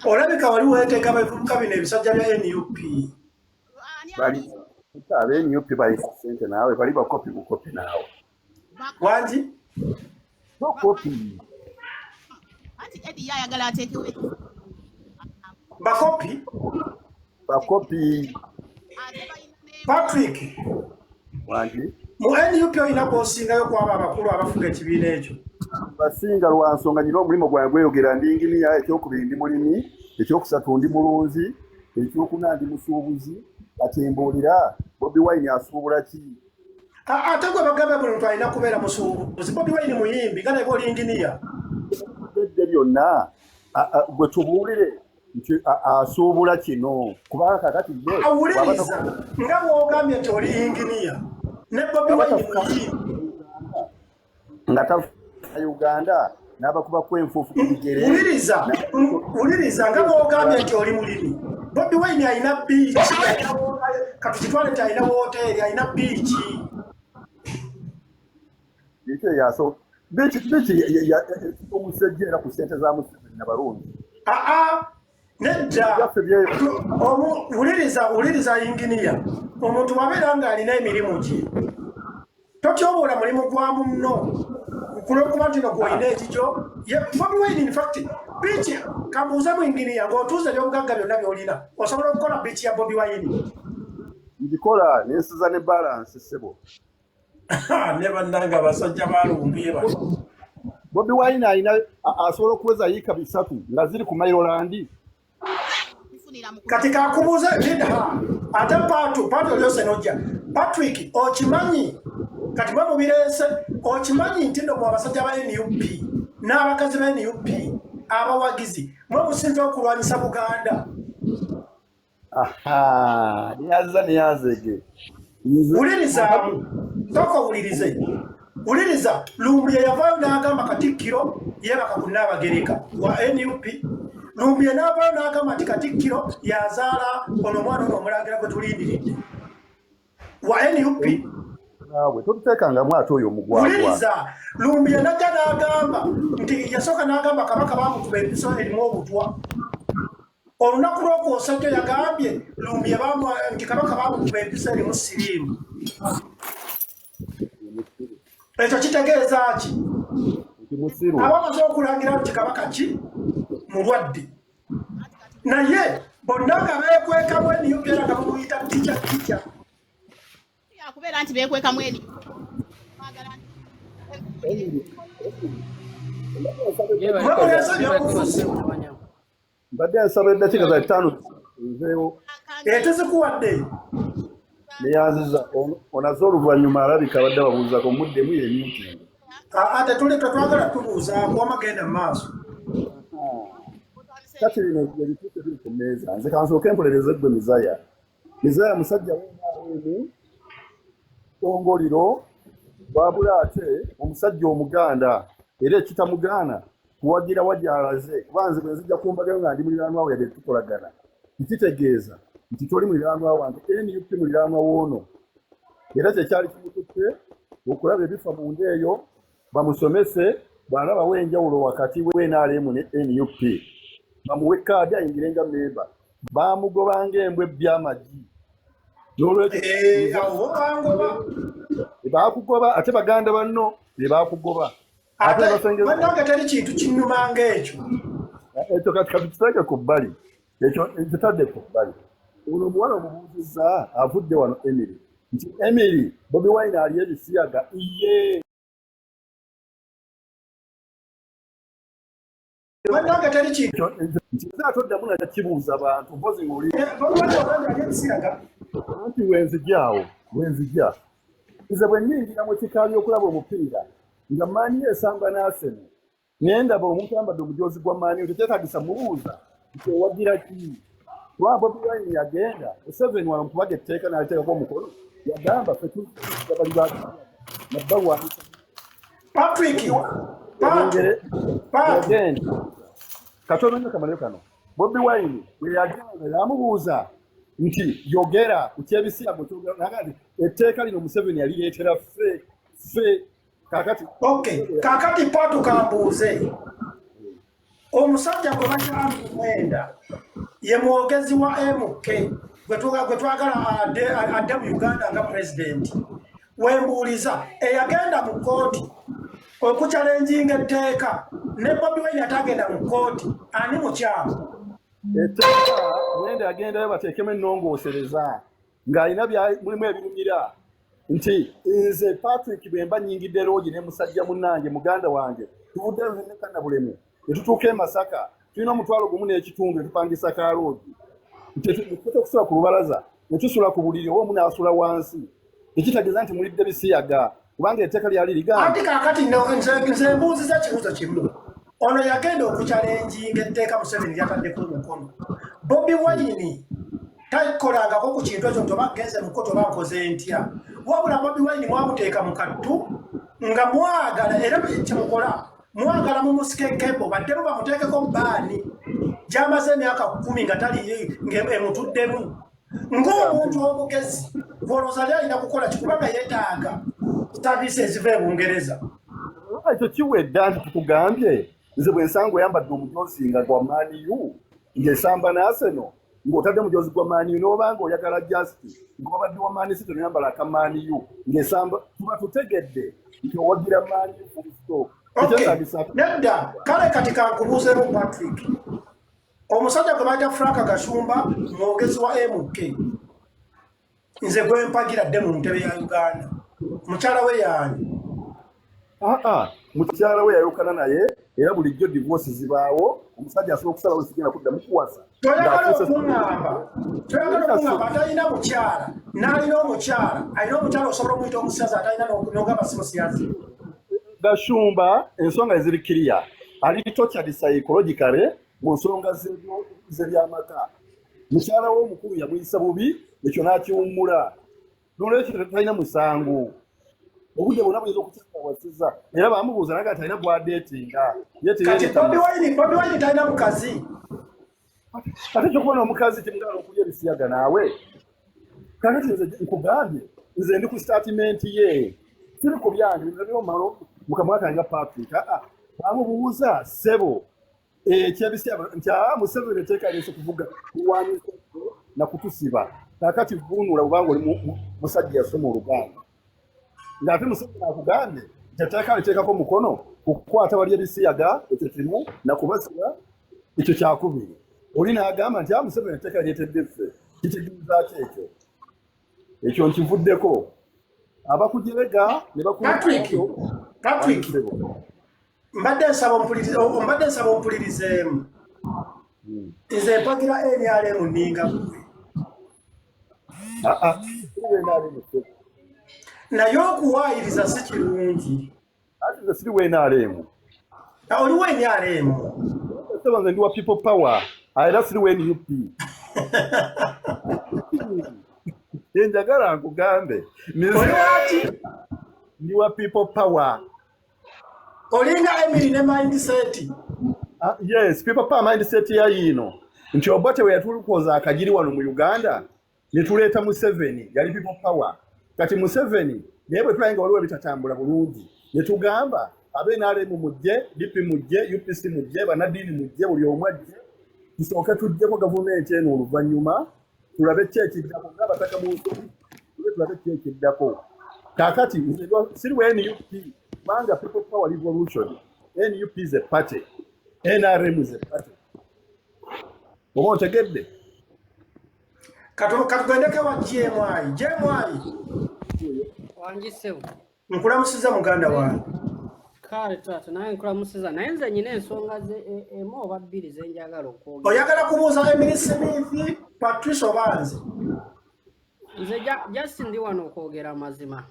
olabika wali weeteeka abavubuka bino ebisajja bya NUP abe NUP balina ssente naawe bali bakopi bukopi naawe wangi bakopi anti Eddie yayagala ateekewo bakopi ate balina Patrick wangi mu NUP olina kw'osingayo kwaba abakulu abafuga ekibiina ekyo. basinga lwa nsonga nyina omulimu gwange gweyogera ndi nginiya, ekyokubiri ndi mulimi, ekyokusatu ndi mulunzi, ekyokuna ndi musuubuzi. Kati mbuulira Bobi Wine asuubula ki? Ate gwe bagamba buli muntu alina kubeera musuubuzi. Bobi Wine muyimbi nga naye oli inginiya. Edde byonna gwe tubuulire nti asuubula kino kubanga kakati ye Awuliriza nga bw'ogambye nti oli inginiya ne Bobi Wine muyimbi. nga tafa Uganda n'abakuba kwenfuufu ku bigere. Wuliriza nga bw'ogambye nti oli mulimi. Bobi Wine alina biiki, katutwale nti alina woteeri, alina biiki. Biiki yaso biiki omusajja era ku ssente za Museveni n'abalungi. Nedda wuliriza inginiya, omuntu wabeera ng'alina emirimu gye totyoboola mulimu gwa munno kulwokuba nti no gwolina ekikyo. Bobi Wine in fact biiki kambuuze mu inginiya ng'otuuza ebyobugagga byonna by'olina osobola okukola biiki ya Bobi Wine. Ngikola nensiza ne balance ssebo. Ne bannanga abasajja balumbiye bano. Bobi Wine alina asobola okuweza yiika bisatu nga ziri ku Maryland. Kati kakubuuze ate paatu lyose nojja. Patrick okimanyi kati mwe mubireese okimanyi nti nno mu abasajja ba NUP n'abakazi ba NUP abawagizi mwe musinza okulwanyisa Buganda. Niyazege. Wuliriza tokowulirize. Wuliriza Lumbuye yavaayo n'agamba Katikkiro yeebaka ku Nnaabagereka wa NUP. Lumbuye n'avaayo n'agamba nti Katikkiro yazaala ono omwana ono omulangira gwe tulindiridde wa NUP. Naawe totuteekangamu ate oyo omugwagwa. Wuliriza Lumbuye najja n'agamba nti yasooka n'agamba Kabaka baamukuba empiso erimu obutwa. Olunaku lw'okwosa yagambye Lumbuye nti Kabaka baamukuba empiso erimu siriimu. Ekyo kitegeeza ki? Abamaze okulangira nti Kabaka ki mulwadde. Naye bonna nga beekwekamu NUP era nga bamuyita tica. Yakubeera nti beekwekamu mbadde nsaba eddakiika za 5 nzeewo. Tezikuwadde. Neyanziza onaze oluvannyuma alabika abadde babuuzako muddemu yemuti. Ate twagala tubuuzaako amagenda mu maaso. Kati bino ebituuke biri ku mmeeza. Nze kansooke empolereze ggwe Mizaya. Mizaya musajja w'emu ongoliro wabula ate omusajja Omuganda era ekitamugaana kuwagira wagyalaze kuba nze bwe nzijja kumbagayo nga ndi muliraanwa we yadde tukolagana. Nkitegeeza nti toli muliraanwa wange NUP muliraanwa woono era kyekyali kimututte okulaba ebifa mu nda eyo bamusomese bw'alabawo enjawulo wakati w'NRM ne NUP bamuwe kaadi ayingirenga memba baamugobanga embwa eby'amagi baakugoba ate baganda banno be baakugoba ate bannange teri kintu kinnumanga ekyo. Ekyo kati kakiteeke ku bbali ekyo kitadde ku bbali. Ono omuwala omubuuzizza avudde wano Emily nti Emily Bobi Wine ali ebisiyaga iye. Bannange teri kintu nti atoddamu na kibuuza bantu mpozi ng'oli ebisiyaga anti wenzijaawo wenzija nze bwe nnyingira mu kikaali okulaba omupiira nga maani esamba n'Arsenal naye ndaba omuntu ayambadde omujoozi gwa maani tekyetaagisa mubuuza nti owagira ki kuba Bobi Wine yagenda Museveni wano mukubaga etteeka n'aliteekako omukono yagamba ffe tubali nabbawanisa Patrick yagenda katono nnyo kamalayo kano Bobi Wine bwe yagenda yamubuuza nti yogera ku kyebisiyago kyogera etteeka lino Museveni yalireetera ffe kakati. Kakati Paatu kambuuze omusajja gwe bakyamwenda ye mwogezi wa MK gwe twagala adde mu Uganda nga pulezidenti wembuuliza eyagenda mu kooti okukyalenjinga etteeka ne Bobi Wine atagenda mu kooti ani mukyamu. Etteeka ngenda yagendayo bateekemu ennongoosereza ng'alina mulimu ebirumira nti nze Patrick bwemba nnyingidde loogi ne musajja munnange muganda wange tuvudde ne Kannabulemu ne tutuuka e Masaka tulina omutwalo gumu n'ekitundu ne tupangisa ka loogi okusula ku lubalaza ne tusula ku buliri oba omu n'asula wansi ekitegeeza nti mulidde bisiyaga kubanga etteeka lyali ligamba ate kaakati nze mbuuziza kibuuzo kimu ono yagenda okukyalenjinga etteeka Museveni lyataddeko omukono Bobi Wine takolangako ku kintu ekyo nti oba genze mu kkooti oba nkoze ntya wabula Bobi Wine mwamuteeka mu kattu nga mwagala era kyemukola mwagala mumusikekebo badde mubamuteekeko bbaani gy'amaze emyaka 10 nga tali emutuddemu ng'omuntu omugezi gw'olowooza ali alina kukola kikubanga yeetaaga saavisi eziva e Bungereza ekyo kiwedde anti tukugambye nze bwe nsanga oyambadde omujoozi nga gwa Man U ng'esamba n'Arsenal ng'otadde mujoozi gwa Man U n'obanga oyagala Justice ng'obadde wa Man City n'oyambala aka Man U ng'esamba tuba tutegedde nti owagira Man U full stop. Nedda kale kati kankubuuzeemu Patrick omusajja gwe bayita Frank Gashumba mwogezi wa MK nze gwe mpagiradde mu ntebe ya Uganda mukyala we yaani mukyala we yayokana naye era bulijjo divorce zibaawo omusajja asobola okusalawo esigenda kudda mukuwasa toyagala okuŋŋamba atalina mukyala n'alina omukyala alina omukyala osobola omuyita omusiyazi atalina n'ogamba si musiyazi Gashumba ensonga eziri kiriya ali tortured psychologically mu nsonga ze by'amaka mukyala w'omukulu yamuyisa bubi ekyo n'akiwummula n'olwekyo talina musango obudde bwonna buyinza okukiwasiza era bamubuuza naga talina bwadeetinga kati Bobi Wine talina mukazi ate kyokubona omukazi kimugala okulya ebisiyaga naawe kakati nze nkugambye nze ndi ku statement ye tiri ku byange binabyomalo mukamwa kange Patrick bamubuuza ssebo ekyebisiyaga nti Museveni etteeka lyese kuvuga kuwaanyisa na kutusiba kakati vunula obanga oli musajja yasoma Oluganda ng'ate Museveni akugambye nti etteeka liteekako omukono kukwata bali ebisiyaga ekyo kimu na kubasiba ekyo kyakubiri oli n'agamba nti Museveni etteeka lyetedde ffe kitegeeza ki ekyo nkivuddeko abakujerega ne Patrick mbadde nsaba ompulirizeemu nze mpagira NRM nninga gwe naye okuwaayiriza si kirungi ate nze siri wa NRM oli wa NRM seba nze ndi wa people power era siri wa NUP njagala nkugambe ndi wa people power olinga Emily ne mindset yes people power mindset ya yino nti Obote we yatulukoza akajiri wano mu Uganda ne tuleeta Museveni yali people power kati Museveni naye bwe tulayinga waliwo bitatambula bulungi ne tugamba abe mu mujje DP mujje UPC mujje banadini mujje buli omu ajje tusooke tujjeko gavumenti eno oluvannyuma tulabe ki ekiddako ng'abataka mu nsobi tulabe ki ekiddako kaakati siri wa NUP kubanga people power revolution NUP is a party NRM is a party oba otegedde katugendeke wa GMI wangisewo nkulamusiza muganda wange kale taata naye nkulamusiza naye nze nyina ensonga emu oba bbiri zenjagala okwogera oyagala kubuuza Emily Smith Patrice obanze nze just ndi wano okwogera amazima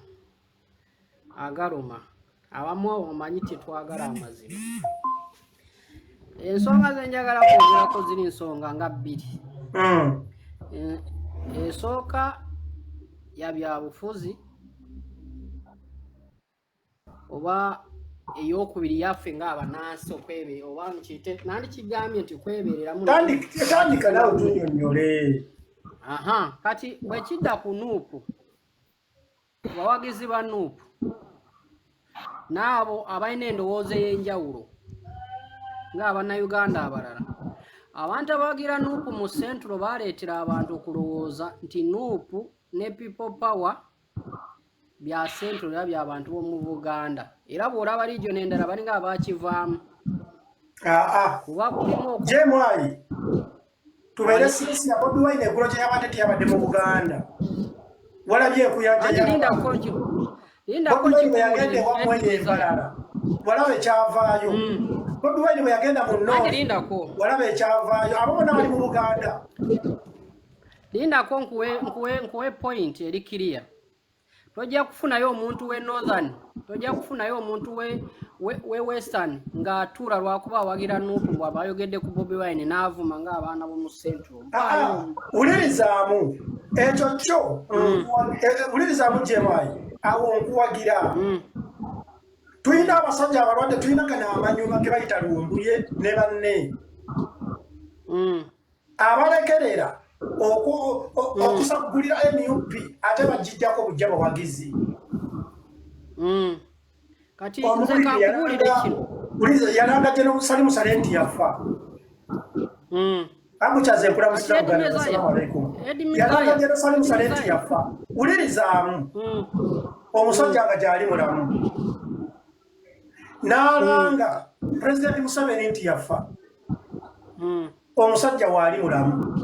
agaluma abamu omanyi tetwagala amazima ensonga zenjagala kwogerako ziri nsonga nga bbiri esooka ya byabufuzi oba eyokubiri yaffe ng'abanansi okwebeera oba nkiyite nandikigambye nti kwebeereramu tandika nawe tunyonyole kati bwe kidda ku nuupu bawagizi ba nuupu n'abo abalina endowooza ey'enjawulo ng'abannayuganda abalala abantu abawagira nuupu mu centro baleetera abantu okulowooza nti nuupu ne people power bya centro era by'abantu b'omu Buganda era bw'olaba region endala balinga abakivaamu kuba kulimu GMI tubeere sisi ya Bobi Wine eggulo gye yabadde teyabadde mu Buganda walabye ekuyanja Andi linda konji bwe yagenda ewamwe embalala walaba ekyavaayo Bobi Wine bwe yagenda mu North walaba ekyavaayo abo bonna bali mu Buganda. Lindako nkuwe point eri clear. Tojja kufunayo omuntu we Northern, tojja kufunayo omuntu we Western ng'atuula lwakuba awagira Nuupu bw'abayogedde ku Bobi Wine n'avuma ng'abaana b'omu Central. Wulirizaamu ekyo kyo wulirizaamu Jemayi awo nkuwagira. Tuyina abasajja abalwadde tuyina kana amanyuma ge bayita Lumbuye ne banne abalekerera okusagulira NUP ate bagijjako bujja bawagizi. Kati nze kankubulire kino yalanda General Salim Salenti yafa. Amuchaze kula musiragana. Assalamu alaikum. Yalanda General Salim Salenti yafa. Wulirizaamu omusajja nga gyali mulamu n'alanga President Museveni nti yafa. Omusajja waali mulamu.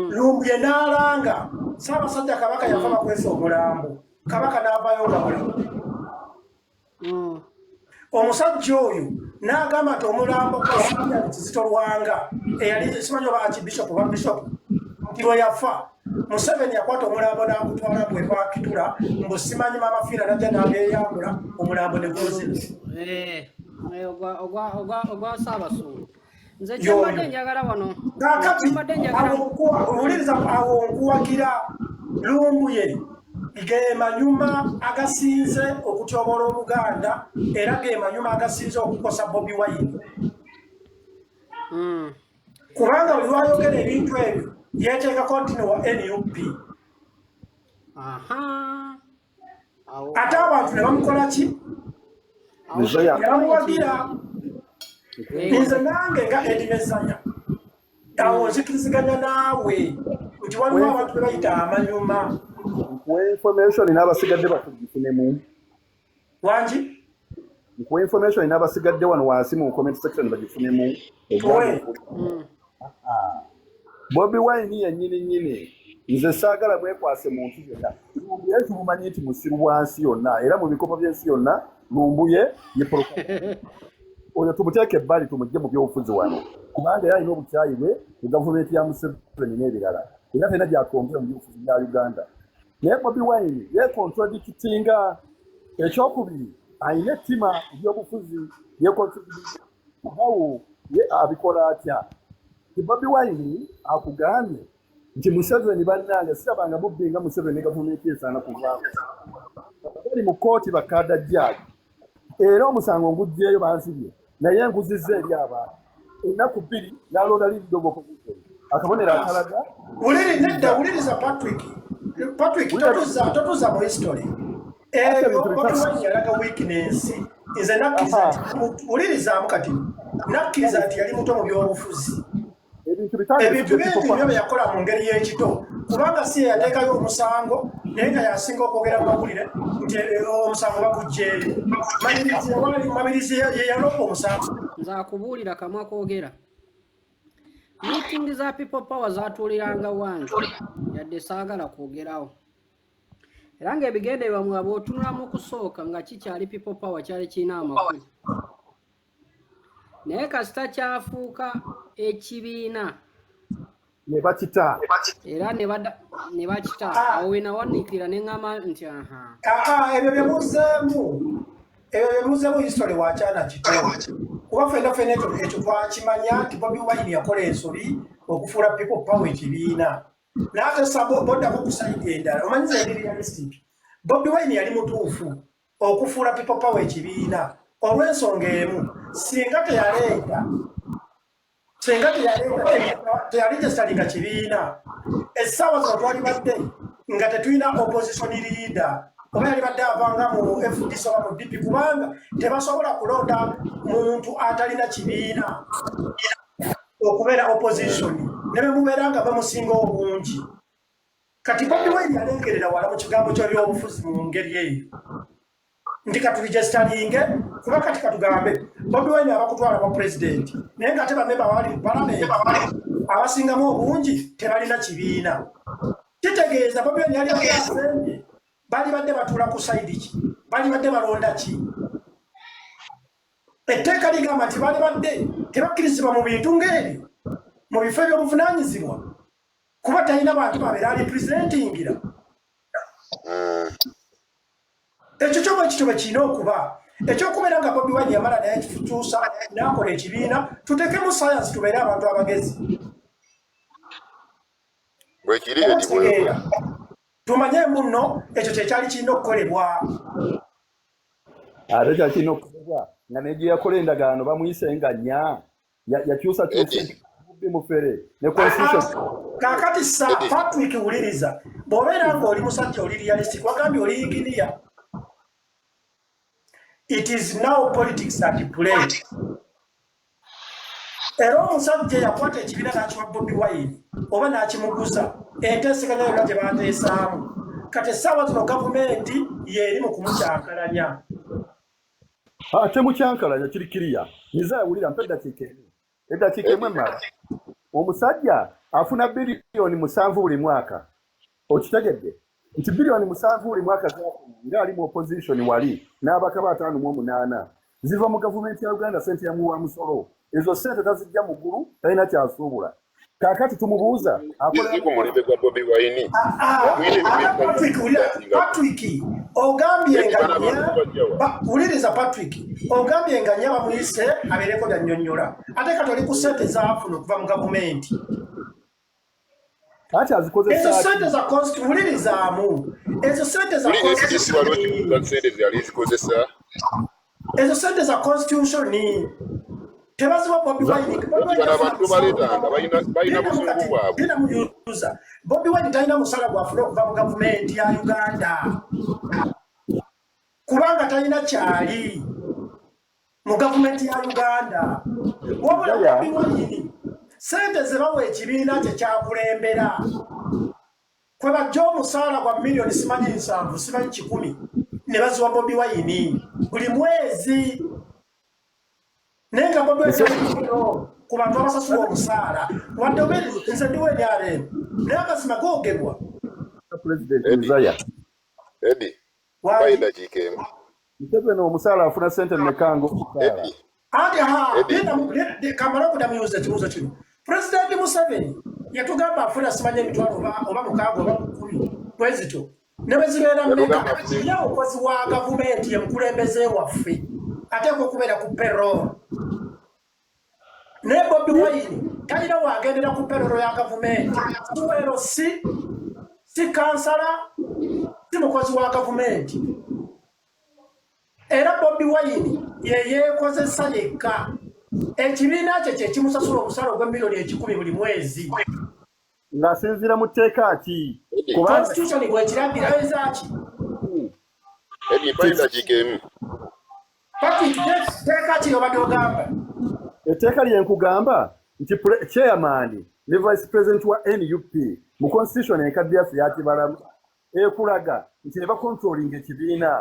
Lumbuye n'alanga Ssaabasajja Kabaka yafa bakwesa omulambo. Kabaka n'avaayo nga mulamu. Omusajja oyo n'agamba nti omulambo gw'Omusajja Kizito Lwanga eyali simanyi oba Archbishop oba Bishop nti lwe yafa Museveni yakwata omulambo n'agutwala bwe Kitula mbu simanyi Maama Fiina n'ajja n'abeeyambula omulambo ne gwozera. Ogwa Ssaabasumba. Nze kyembadde njagala wano. Kaakati owuliriza awo nkuwagira Lumbuye ge manyuma agasinze okutyobola Oluganda era ge manyuma agasinze okukosa Bobi Wine. Kubanga buli lwayogera ebintu ebyo yeeteekako nti wa NUP. Ate abantu ne bamukola ki? Ne bamuwagira. Nze nange nga Eddie Mezanya awo nzikiriziganya naawe nti waliwo abantu be bayita amanyuma. Nkuwe information n'abasigadde batugifunemu. Wangi? Nkuwe information n'abasigadde wano wansi mu comment section bagifunemu. Bobi Wine yennyini nze saagala mwekwase muntu yonna. Lumbuye tumumanyi nti musiru wansi yonna era mu bikopo by'ensi yonna Lumbuye ye propaganda. Oyo tumuteeke ebbali tumugye mu byobufuzi wano kubanga yalina obukyayi bwe ku gavumenti ya Museveni n'ebirala era tena gyatwongera mu byobufuzi bya Uganda. Naye Bobi Wine yekontradictinga ekyokubiri ayina ettima ebyobufuzi yekontradictingawo ye abikola atya. Bobi Wine akugambye nti Museveni bannange sirabanga mubbi nga Museveni ne gavumenti esaana kuvaako. Bali mu kkooti bakkaada jjaaji era omusango ngugjeeyo bansibye naye nguzizza eri abantu ennaku bbiri n'alonda liidogo opposition akabonero akalaga wuliriza Patrick totuza mu history yalaga weakness nze nakkiriza nti wulirizaamu kati nakkiriza nti yali muto mu byobufuzi ebintu bingi bye yakola mu ngeri y'ekito kubanga si yateekayo omusango naye nga yasinga okwogera mu mawulire nti omusango baguggyeeyo mabirizi ye yaloopa omusango. Nze akubuulira kamu akoogera meeting za People Power zaatuuliranga wange yadde saagala kwogerawo era ng'ebigendererwa mwaba otunulamu okusooka nga kikyali People Power kyali kirina amakulu naye kasita kyafuuka ekibiina ne bakita era ne bakita awo we nawanikira ne ŋŋamba nti ebyo byebuzeemu history wakyana kito kuba ffenna ekyo twakimanya nti Bobi Wine yakola ensobi okufuula People Power ekibiina n'atesa boddako ku sayidi endala omanyiza eri realistic. Bobi Wine yali mutuufu okufuula People Power ekibiina olw'ensonga emu singa teyali gesitalinga kibiina essaawa zino twali badde nga tetulina opposition leader oba yali badde avanga mu FDC oba mu DP kubanga tebasobola kulonda muntu atalina kibiina okubeera opposition ne bwe mubeera nga bamusinga obungi. Kati Bobi Wine yalengerera wala mu kigambo ky'ebyobufuzi mu ngeri eyo nti katuligesitalinge kuba kati katugambe Bobi Wine abakutwala kwa president naye nga tebamemba bali mu palamenti abasingamu obungi tebalina kibiina. kitegeeza Bobi Wine yali abasembye bali badde batuula ku sayidi ki bali badde balonda ki etteeka ligamba nti bali badde tebakkirizibwa mu bintu ng'ebyo mu bifo ebyobuvunaanyizibwa kuba talina bantu babeera alipresentingira ekyo kyobwe ekito bwe kirina okuba ekyokubeera nga Bobi Wine yamala naye kituusa n'akola ekibiina tutekemu sayansi tubeere abantu abagezi bwekiri tumanye muno ekyo kyekyali kirina okukolebwa ate kyakirina okukolebwa nga negye yakola endagaano bamuyise nga nnya yakyusa kyusa mufere ne constitution kakati sa Patrick wuliriza bw'obeera ng'oli musajja oli realistic wagambye oli inginiya it is now politics at play era omusajja yakwata ekibiina n'akiwa Bobi Wine oba n'akimuguza enteeseganya yonna gye baateesaamu kati essaawa zino gavumenti yeeri mu kumukyankalanya temukyankalanya kiri kiriya niza yawulira mpa eddakiika emu emmala omusajja afuna biliyoni 7 buli mwaka okitegedde nti biliyoni 7 buli mwaka ng'ali mu opposition wali n'abaka 508 ziva mu gavumenti ya Uganda sente yamuwa musolo ezo sente tazijja mu ggulu talina kyasuubula kaakati tumubuuza Patrick ogambye nga wuliriza Patrick ogambye nga nnya bamuyise abeereko byannyonnyola ate kati oli ku sente zaafuna okuva mu gavumenti ati azikoze ezo sente za wulirizamu ezo sente za ezo sente za constitution tebaziwa Bobi Wine Bobi Wine talina musala gwafuna okuva mu gavumenti ya Uganda kubanga talina kyali mu gavumenti ya Uganda wabula Bobi Wine sente ze bawa ekibiina kye kyakulembera kwe bajja omusaala gwa miliyoni simanyi 7 simanyi 10 ne baziwa Bobi Wine buli mwezi nenga Bobi Wine ku bantu abasasula omusaala wadde oberi nze ndiwe ebyaleero naye amazima googebwa President Zaya bayinda kikemu Museveni omusaala afuna sente mmekango omusaala andi kamala okudamuyuza ekibuuzo kino President Museveni yatugamba afuna simanya emitwalo oba mukaaga oba 10 bwezito ne bwe zibeera mmeka ye omukozi wa gavumenti ye mukulembeze waffe ateekwa okubeera ku payroll naye Bobi Wine talina waagendera ku payroll ya gavumenti suweero si kansala si mukozi wa gavumenti era Bobi Wine ye yeekozesa yekka ekibiina kye kye kimusasula omusala ogw'emiliyoni 10 buli mwezi ng'asinziira mu tteeka ki constitution bwekiragirayo ezaaki bayinda kikemu Patrick tteeka ki obadde ogamba etteeka lyenkugamba nti chairman ne vice president wa NUP mu constitution enkadde yaffe yakibalamu ekulaga nti ne bakontrolinga ekibiina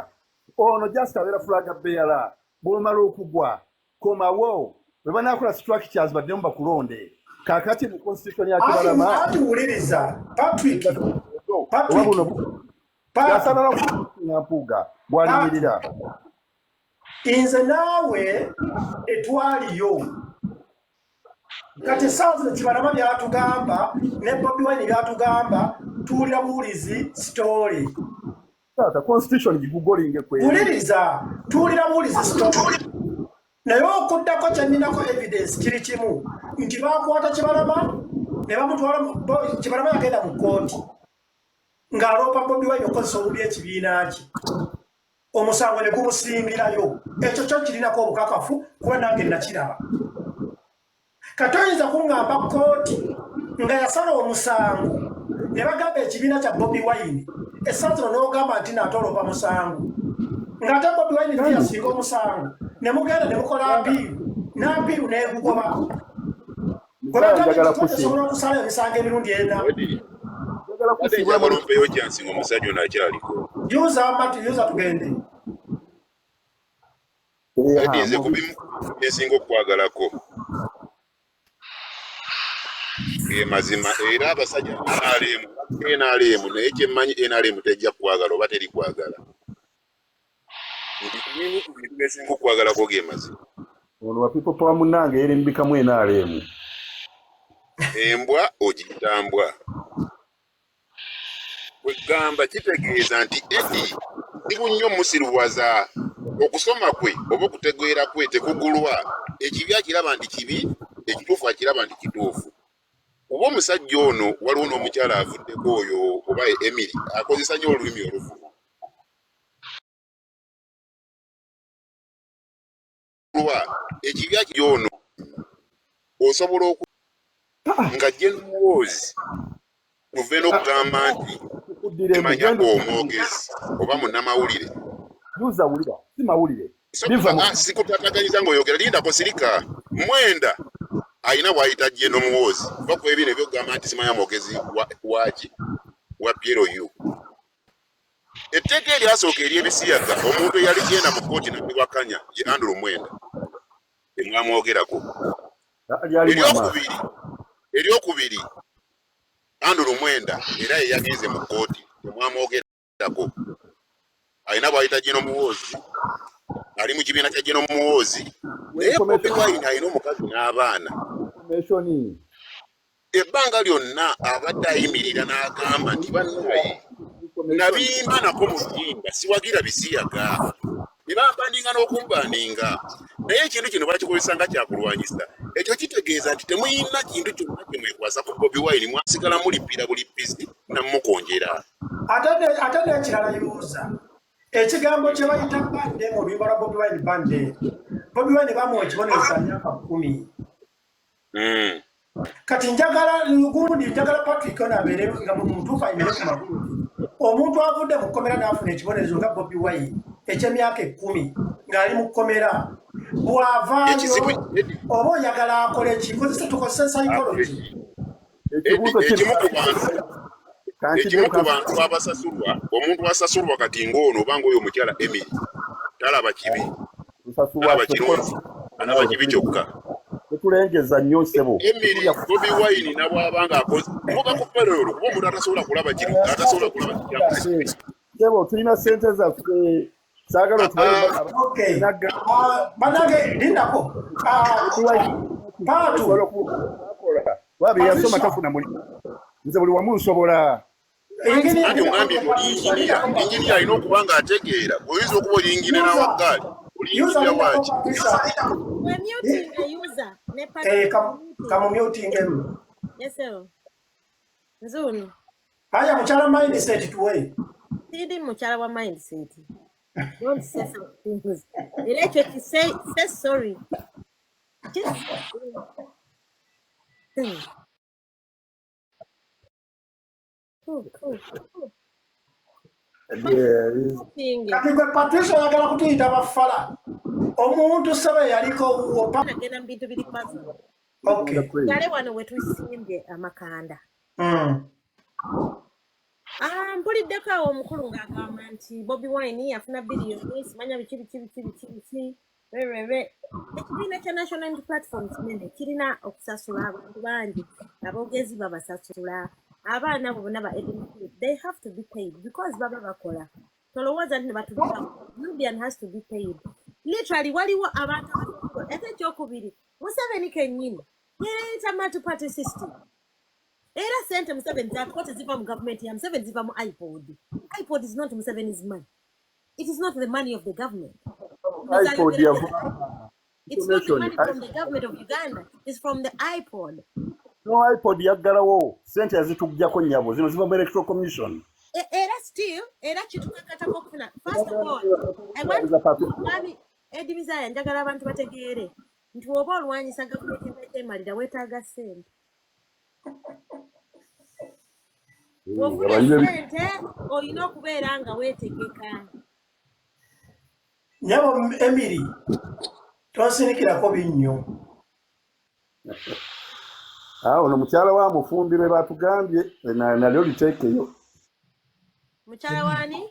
ono just abeera fulaga beera bw'omala okugwa komawo bwe banaakola structures baddemu bakulonde kaakati mu constitution yakibalama ati wuliriza Patrick yasalala nampuuga bw'alimirira nze naawe etwaliyo kati essaawa zino kibalama byatugamba ne Bobi Wine byatugamba tuwulira buwulizi story taata constitution gigugolinge kwe wuliriza tuwulira buwulizi story naye okuddako kyenninako evidence kiri kimu nti bakwata Kibalama ne bamutwala Kibalama yagenda mu kkooti ng'aloopa Bobi Wine okozesa obubi ekibiina kye omusango ne gumusimbirayo ekyo kyo kirinako obukakafu kuba nange nakiraba kati oyinza kuŋŋamba kkooti nga yasala omusango ne bagamba ekibiina kya Bobi Wine essaawa zino n'ogamba nti naatoloopa musango ng'ate Bobi Wine nti yasinga omusango ne mugenda ne mukola nampiru n'egugoba osobola okusala emisango emirundi ena ate enjamala ompeyo kyansinga omusajja ono akyaliko yuza tugende nze kubimu esinga okwagalako mazima era abasajja NRM naye kyemmanyi NRM tejja kwagala oba teri kwagala nti ku bintu byesinga okwagalako ge mazima ono wa people power munnange yerembikamu NRM embwa ogiyitambwa wegamba kitegeeza nti edi ndibu nnyo musiruwaza okusoma kwe oba okutegeera kwe tekugulwa ekibi akiraba nti kibi ekituufu akiraba nti kituufu oba omusajja ono waliwo n'omukyala avuddeko oyo oba Emily akozesa nnyo olulimi olufu ekibi akiri ono osobola nga gye n'omuwoozi tuve n'okugamba nti emanyako omwogezi oba munnamawulire yuza wulira si mawulire sikutataganyiza ng'oyogera lindako sirika mwenda ayina bw'ayita gye n'omuwoozi va ku ebino ebyokugamba nti simanya mwogezi waki wa PLU etteeka eryasooka ery'ebisiyaga omuntu eyali gyenda mu kkooti nabiwakanya ye Andrew Mwenda temwamwogerako eryokubiri Andrew Mwenda era ye yagenze mu kkooti temwamwogerako ayina bw'ayita gye n'omuwoozi ali mu kibiina kya gye n'omuwoozi naye Bobi Wine ayina omukazi n'abaana ebbanga lyonna abadde ayimirira n'agamba nti bannaye nabimba nako mu luyimba siwagira bisiyaga ne bambandinga n'okumbandinga naye ekintu kino bakikozesa nga kyakulwanyisa ekyo kitegeeza nti temuyina kintu kyonna kye mwekwasa ku Bobi Wine mwasigala mulipira buli pisi namukonjera ate n'ekirala yuuza ekigambo kye bayita bande mu luyimba lwa Bobi Wine bande Bobi Wine bamuwa ekibonerezo myaka 10 kati njagala lugundi njagala Patrick ono abeere nga mutuufu ayimire ku magulu omuntu avudde mu kkomera n'afuna ekibonerezo nga Bobi Wine eky'emyaka 10 ng'ali mu kkomera bw'avaayo oba oyagala akole ekikozesa tukozesa psychology ekimu ku bantu abasasulwa omuntu asasulwa kati ng'ono oba ng'oyo omukyala Emily talaba kibi talaba kirungi alaba kibi kyokka tulengeza nnyo sebo Emily Bobi Wine nabw'abanga akoze kuba ku perolo kuba omuntu atasobola kulaba kiru atasobola kulaba kibi sebo tulina sente zaffe saagala banange lindako wabi yasoma tafuna mulimu nze buli wamu nsobola ati ongambye inginiya alina okuba ng'ategeera oyinza okuba oyingirira waggaali oliyingira waki kamumyutingemu aya mukyala mindset tuwe Sidi mukyala wa mindset. Don't say some things. Electric say sorry. Cool. kati gwe Patricia yagala kutuyita bafala omuntu sebe yaliko wopa Nagenda mu bintu biri kwazo. okay Kale wano we tusimbye amakanda. Mpuliddeko awo omukulu ng'agamba nti Bobi Wine yafuna biliyoni simanya biki ekibiina kya National Unity Platform kinene kirina okusasula abantu bangi aboogezi babasasula abaana abo bonna ba education they have to be paid because baba bakola tolowooza nti ne batulira Nubian has to be paid literally waliwo abantu ate ekyokubiri Museveni kennyini yeeyita multi-party system era sente Museveni zaatukote ziva mu government ya Museveni ziva mu iPod is not Museveni's money. It is not the money of the government. iPod It's not the money from the government of Uganda. It's from the iPod. no iPod yaggalawo sente yazitugjako nnyabo zino ziva mu electoral commission Era still era kitukakatako okufuna first of all I want mwami Eddie Mizaya njagala abantu bategeere nti oba olwanyisa gavumenti emalira weetaaga sente wofuna sente olina okubeera nga weetegeka nyabo Emily tosinikirako binnyo ono mukyala wa mufumbi lwe batugambye nalyo liteekeyo mukyala wani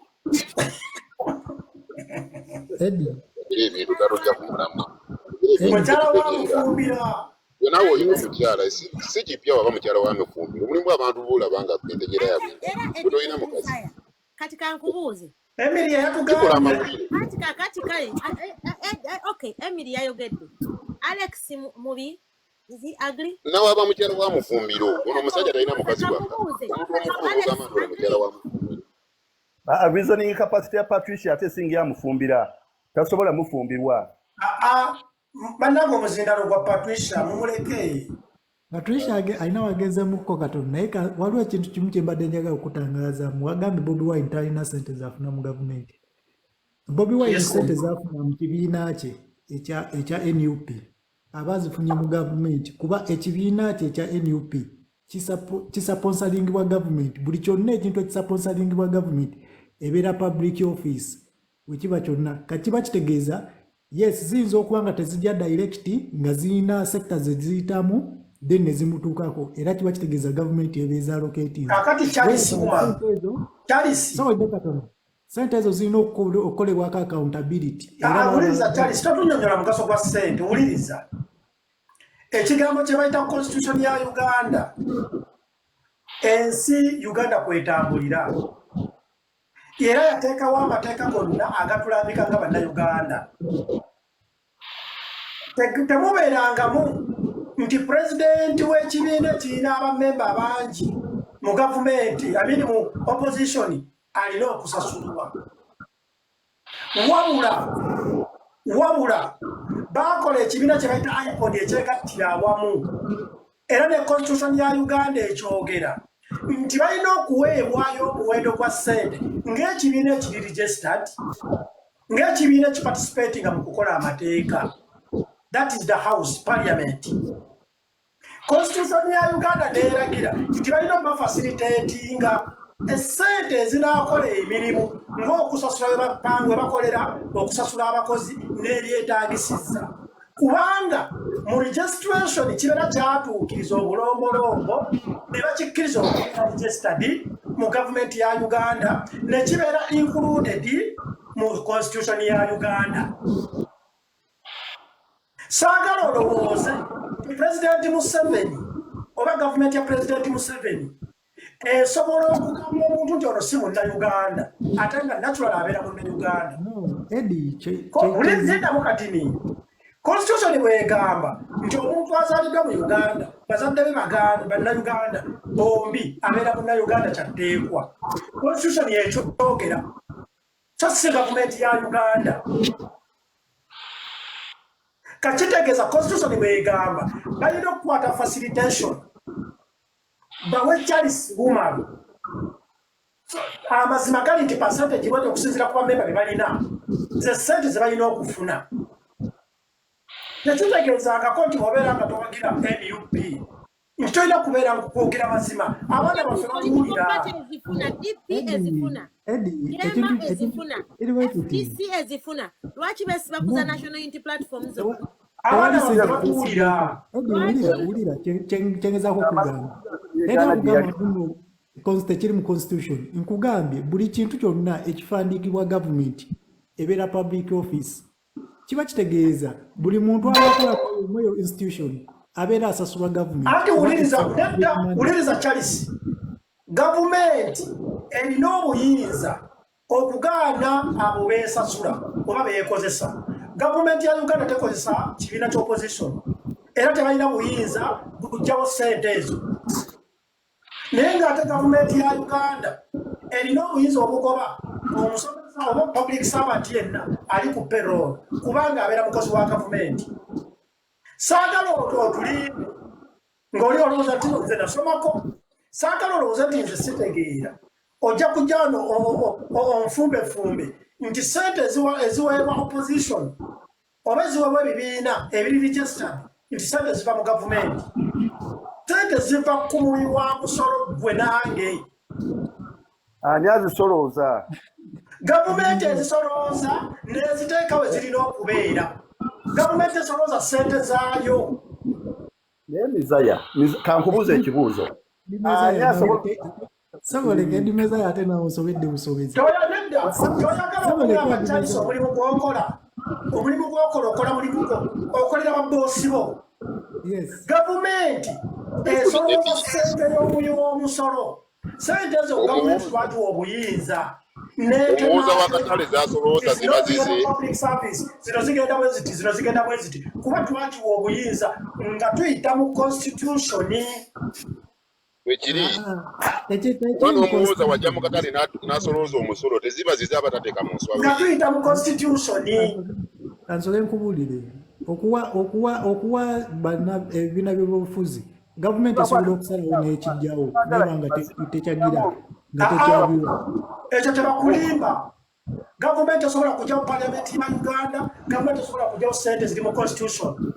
ebintu talojja kumulamu mukyala wa mufumbira nawe olina omukyala si kipya waba mukyala wa Mufumbiro mulimu abantu boolaba nga entegera yabwe bwe tolina mukazi kati kankubuuze Emily kikola yatugambye amawulire kati kale okay Emily yayogedde Alex mubi is he ugly nawe aba mukyala wa Mufumbiro ono omusajja talina mukazi waka kankubuuze omuntu omukulu ogamba nti oli mukyala wa Mufumbiro reasoning capacity ya Patricia ate singa yamufumbira tasobola mufumbirwa bannange omuzindalo gwa Patricia mumuleke Patricia alina wagezemukko katono naye waliwo ekintu kimu kye mbadde njagala okutangaazamu wagambye Bobi Wine talina ssente zafuna mu gavumenti. Bobi Wine ssente zafuna mu kibiina kye ekya NUP abazifunye mu gavumenti kuba ekibiina kye ekya NUP kisaponsallingibwa gavumenti buli kyonna ekintu ekisaponsallingibwa gavumenti ebeera public office wekiba kyonna kakiba kitegeeza yes ziyinza okuba nga tezijja direct nga zirina sector ze ziyitamu then nezimutuukako era kiba kitegeeza gavumenti ebeeza allocating kakati Charles sente ezo zirina okukolebwako accountability wuliriza Charles totunyonyola mugaso gwa ssente wuliriza ekigambo kye bayita constitution ya Uganda ensi Uganda kwetambulira era yateekawo amateeka gonna agatulambika nga bannayuganda temubeerangamu nti pulezidenti w'ekibiina kirina abamemba abangi mu gavumenti mu opposition alina okusasulwa wabula bakola ekibiina kye bayita IPOD ekyegattira awamu era ne constitution ya Uganda ekyogera nti balina okuweebwayo omuwendo gwa ssente ng'ekibiina ekiri registered ng'ekibiina ekiparticipatinga mu kukola amateeka. That is the House, Parliament. Constitution ya Uganda neeragira nti balina bafacilitatinga essente ezinaakola emirimu ng'okusasula bapangwe bakolera okusasula abakozi n'ebyetaagisizza kubanga mu registration kibeera kyatuukiriza obulombolombo ne bakikkiriza okuba registered mu gavumenti ya Uganda ne kibeera included mu constitution ya Uganda. Saagala olowooze President Museveni oba gavumenti ya President Museveni esobola okugamba omuntu nti ono si munnayuganda ate nga natural abeera munnayuganda. Uliziddamu katini constitution bwegamba nti omuntu azaliddwa mu Uganda bazadde be bannayuganda bombi abeera munnayuganda kyatteekwa. Constitution yekyogera so si gavumenti ya Uganda. Kachitegeeza constitution bwegamba balina okukwata facilitation bawe Charles Bumalo amazima gali nti percentage bwete okusinziira ku bamemba be balina ze ssente ze balina okufuna nekitegeezangako nti bwobeera nga towagira NUP nti tolina kubeera kwogera mazima abaana baffe batuwulira ezifuna lwaki besibakuza National Unity Platform zo abaana baffe batuwulira wulira kyengezaako okugamba era okugamba kiri mu constitution nkugambye buli kintu kyonna ekifandiikibwa gavumenti ebeera public office kiba kitegeeza buli muntu abakola mweyo institution abeera asasulwa gavumenti. Ati wuliriza Charles gavumenti erina obuyinza okugaana abo beesasula oba beekozesa. Gavumenti ya Uganda tekozesa kibiina ky'opposition era tebalina buyinza buggyawo ssente ezo. Naye ng'ate gavumenti ya Uganda erina obuyinza obugoba omusomesa oba public servant yenna ali ku payroll kubanga abeera mukozi wa gavumenti. Saagala otulimbe ng'oli olowooza nti nze nasomako saagala olowooza nti nze sitegeera ojja kujja wano onfumbefumbe nti ssente eziweebwa opposition oba eziweebwa ebibiina ebiri registered nti ssente ziva mu gavumenti. Ssente ziva ku muwi wa musolo gwe nange. Ani azisolooza? Gavumenti ezisolooza n'eziteeka we zirina okubeera. Gavumenti esolooza ssente zaayo. Naye Mizaya, kankubuuza ekibuuzo. Sabaleka Mizaya ate nawe osobedde busobezi. Toyagala okugamba Charles omulimu gw'okola. Omulimu gw'okola okola mulimu gwo okolera babboosi bo. Yes. Gavumenti esolooza ssente y'omuyi w'omusolo. Ssente ezo gavumenti lwatuwa obuyinza. Omwoza w'akatale z'asolooza ziba zize. Public service zino zigenda bwe ziti, zino zigenda bwe ziti. Kuba twatuwa obuyinza nga tuyita mu constitution. Wekiri. Wano omwoza wajja mu katale n'asolooza omusolo teziba zize abatateka mu nswa. Nga tuyita mu constitution. Kansole nkubulire. Okuwa bana ebina by'obufuzi. Gavumenti esobola okusalawo n'ekijjawo naye nga tekyagira nga tekyabiwa. Ekyo tebakulimba. Gavumenti esobola kujja mu parliament ya Uganda, gavumenti esobola kujjawo ssente ziri mu constitution.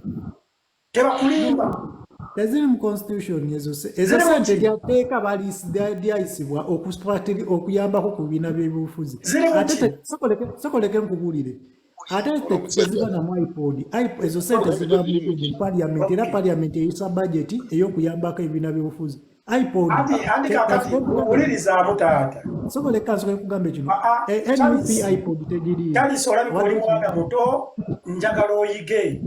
Tebakulimba. Teziri mu constitution ezo ssente lyateeka lyayisibwa okuyambako ku bibiina by'ebyobufuzi. Ate sokoleke nkubulire. Ate teziba na iPod. Ezo ssente ziba mu parliament era parliament eyisa budget ey'okuyambako ebibiina by'obufuzi. iPod. Ulirizamu taata. Sokoleka nsobola kugamba kino. NUP iPod tegiriyo. Charles olabika oli mwana muto njagala oyige.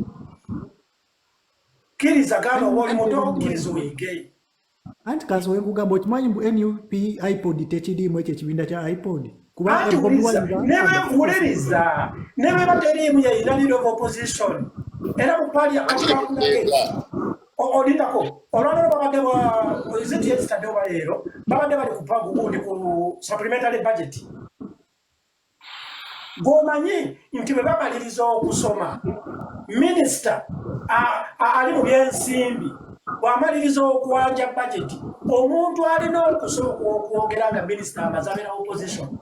Kiriza gano oli muto kiriza oyige. Anti kansobola kugamba okimanyi mbu NUP iPod tekiriimu ekyo ekibiina kya iPod. Uliriza. Nebe bateriimu ya leader of opposition. Era mu parliament olindako olwalero babadde wa is it yesterday oba leero babadde bali kupa gugundi ku supplementary budget. Gomanyi nti bwe bamaliriza okusoma minister ali mu byensimbi bw'amaliriza okuwanja budget omuntu alina okusooka okwogera nga minister amaze na opposition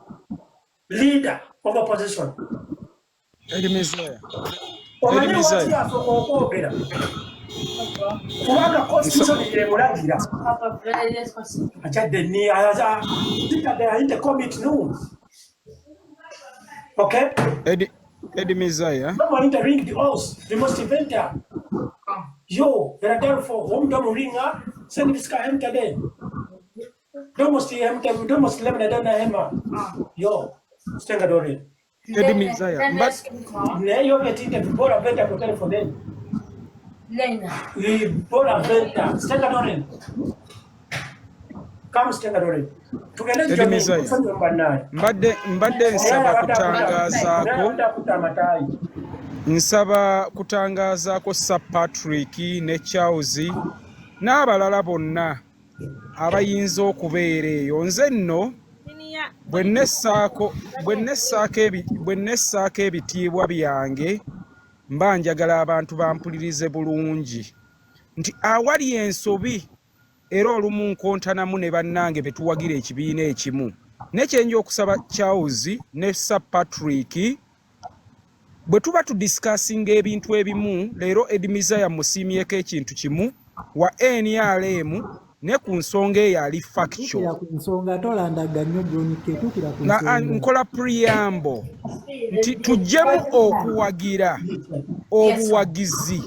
leader of opposition. Omanyi waki asooka okwogera kubanga constitution yemulagira achadde ni aite commit no. Okay, Eddie Messiah. No one to ring the house. They must invent her. Yo, there are therefore home dom ringa. Send this guy him today. Don't must let me down hema. Yo, stenga dore. Eddie Messiah. But ne yo petite bora venta ko telephone. Lena. Bora venta. Stenga dore. Come stenga dore. Mbadde nsaba kutangazaako Sir Patrick ne Charles n'abalala bonna abayinza okubeera eyo. Nze nno bwe nnessaako ebitiibwa byange mba njagala abantu bampulirize bulungi nti awali ensobi era olumu nkontanamu ne bannange betuwagira ekibiina ekimu. Nekyenja okusaba Charles ne Sir Patrick bwe tuba tudiscussing ebintu ebimu, leero Eddie Messiah musiimyeko ekintu kimu wa NRM ne ku nsonga eyo ali factual. Nkola preamble nti tujjemu okuwagira obuwagizi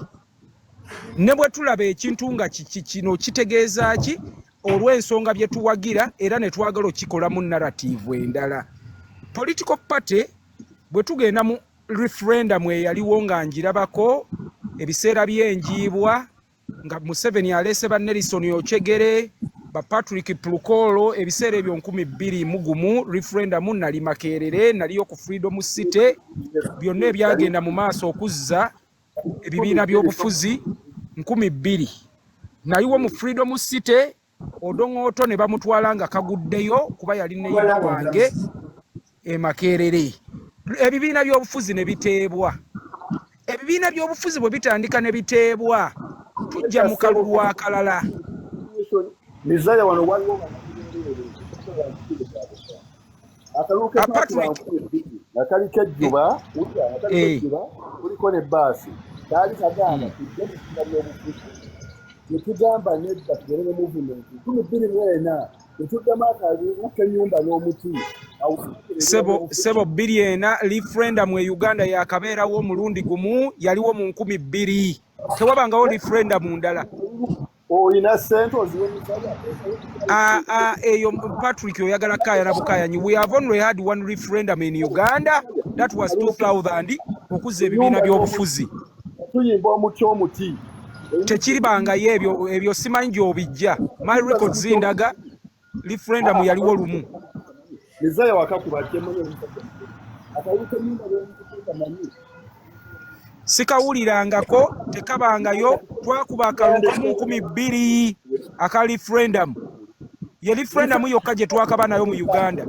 ne bwe tulaba ekintu nga kino kitegeeza ki olw'ensonga bye tuwagira era ne twagala okikolamu narrative endala. Political party bwe tugenda mu referendum eyaliwo nga njirabako ebiseera by'enjiibwa nga Museveni alese ba Nelson Ochegere ba Patrick Plukolo ebiseera ebyo 2021 referendum nali Makerere naliyo ku Freedom City byonna ebyagenda mu maaso okuzza ebibiina by'obufuzi 2000 nayiwo mu Freedom City Odongoto ne bamutwala nga kaguddeyo kuba yali neyina wange Makerere. Ebibiina by'obufuzi ne biteebwa. Ebibiina by'obufuzi bwe bitandika ne biteebwa tujja mu kalulu akalala. Messiah wano waliwo akali kejjuba kuliko ne baasi kaali kagamba netugamba nedda tugerere movement 2024 netuddamu akaluka ennyumba n'omuti sebo biliena referendum e Uganda yakabeerawo omulundi gumu yaliwo mu 2000 tewabangawo referendum ndala. Olina sente oziwenyisa eyo Patrick oyagala kaya na bukayanyi. We have only had one referendum in Uganda that was 2000 okuzza ebibiina by'obufuzi. Tuyimba omuti tekiribanga ebyo simanyi gy'obijja. My records zindaga referendum yaliwo lumu. Mizaya wakakuba kyemanya akawuka nyumba y'omuntu sikawulirangako tekabangayo twakuba akalulu mu 2000 aka referendum. Ye referendum yokka gye twakaba nayo mu Uganda.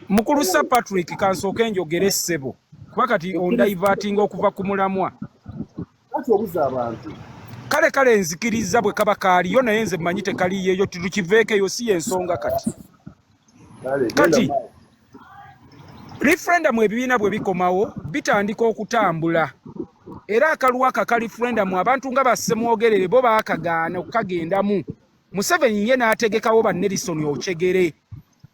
Mukulu Sir Patrick kansooke njogere ssebo kuba kati ondaivatinga okuva ku mulamwa. Kati obuza abantu Kale nzikiriza bwe kaba kaaliyo naye nze mmanyi tekaliyeyo tukiveekeyo si yensonga kati referendum ebibiina bwe bikomawo bitandika okutambula era akaluwaka ka referendum abantu nga bassemwogerere bo baakagaana okukagendamu. Museveni ye n'ategekawo ba Nelson Okyegere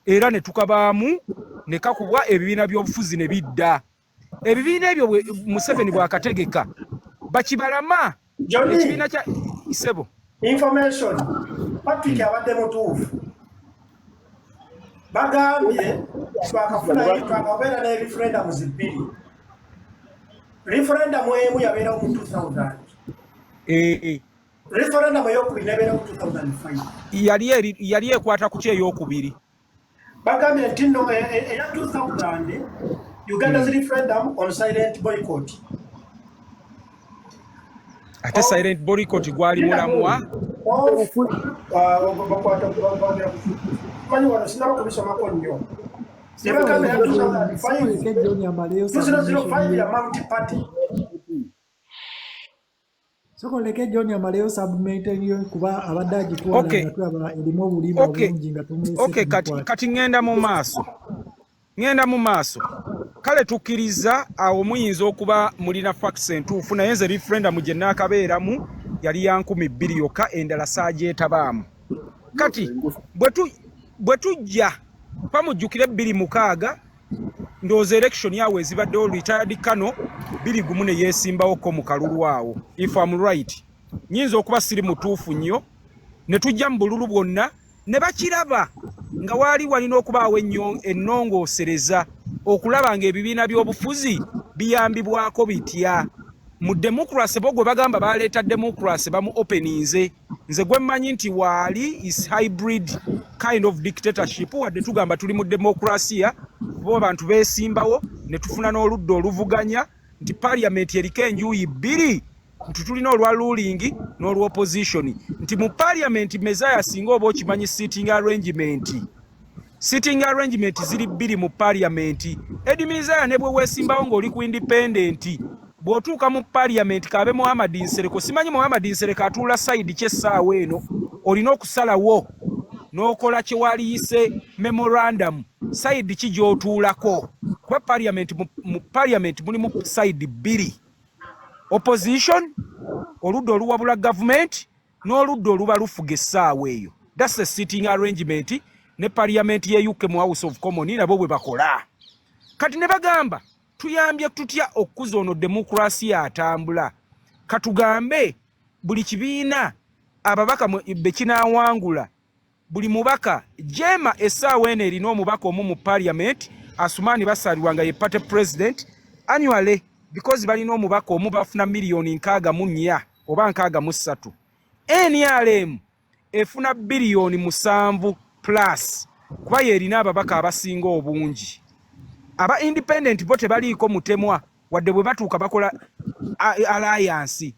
era ne tukabaamu ne kakubwa ebibiina by'obufuzi ne bidda. Ebibiina ebyo Museveni bw'akategeka bakibalama ekibiina kya Isebo information Patrick abadde mutuufu bagambye twakabeera ne referendum zibbiri. Referendum emu yabeerawo mu 2000 referendum eyokubiri nebeerawo mu 2005 yali ekwata ku kyeyokubiri. Bagambye nti no eya 2000 Uganda's referendum on silent boycott. Ate silent boycott gwali mulamwa manyi wano sinaba kubisomako nnyo. Nebagambye ya 2005 ya multi-party. Sokoleke John amaleyo submaintain kuba abaddaji twala natwaba elimu obulimba bulungi nga tumwese. Kati ngenda mu maaso. Kale tukkiriza awo muyinza okuba mulina facts entuufu naye nze referendum gye naakabeeramu yali ya 2000 yokka endala saagyetaamu. Kati bwe tujja pamujjukire 2006 ndowooza election yawe ezibaddewo retired Kano 21 ne yeesimbawoko mu kalulu awo if I'm right. Nyinza okuba siri mutuufu nnyo ne tujja mu bululu bwonna ne bakiraba nga waali walina okubaawo ennongoosereza okulaba ng'ebibiina by'obufuzi biyambibwako bitya. Mu democracy bo gwe bagamba baleeta democracy bamu openinze nze gwe mmanyi nti waali is hybrid kind of dictatorship wadde tugamba tuli mu demokrasiya bo abantu beesimbawo ne tufuna n'oludda oluvuganya nti parliament eriko enjuuyi bbiri nti tulina olwa ruling n'olwa opposition nti mu parliament mezaya singa oba okimanyi sitting arrangement ziri bbiri mu parliament. Edi Mizaya ne bwe weesimbawo ng'oli ku independent bw'otuuka mu parliament kaabe Muhammad Nsereko simanyi Muhammad Nsereko atuula side ky'essaawa eno olina okusalawo n'okola kye waliyise memorandum side ki gy'otuulako kuba mu parliament mulimu side bbiri opposition oludda oluwabula government n'oludda oluba lufuga essaawa eyo. That's the sitting arrangement ne parliament ye UK mu House of Commons nabo bwe bakola. Kati ne bagamba tuyambye tutya okukuza ono demokrasiya atambula. Katugambe buli kibiina ababaka bekinaawangula buli mubaka jema essaawa eno erina omubaka omu mu parliament Asumani basalirwa nga ye party president annually because balina omubaka omu bafuna miliyoni 64 oba 63. NRM efuna biliyoni 7 plus kuba yerina ababaka abasinga obungi. Aba independent bo tebaliiko mutemwa wadde bwe batuuka bakola alliance.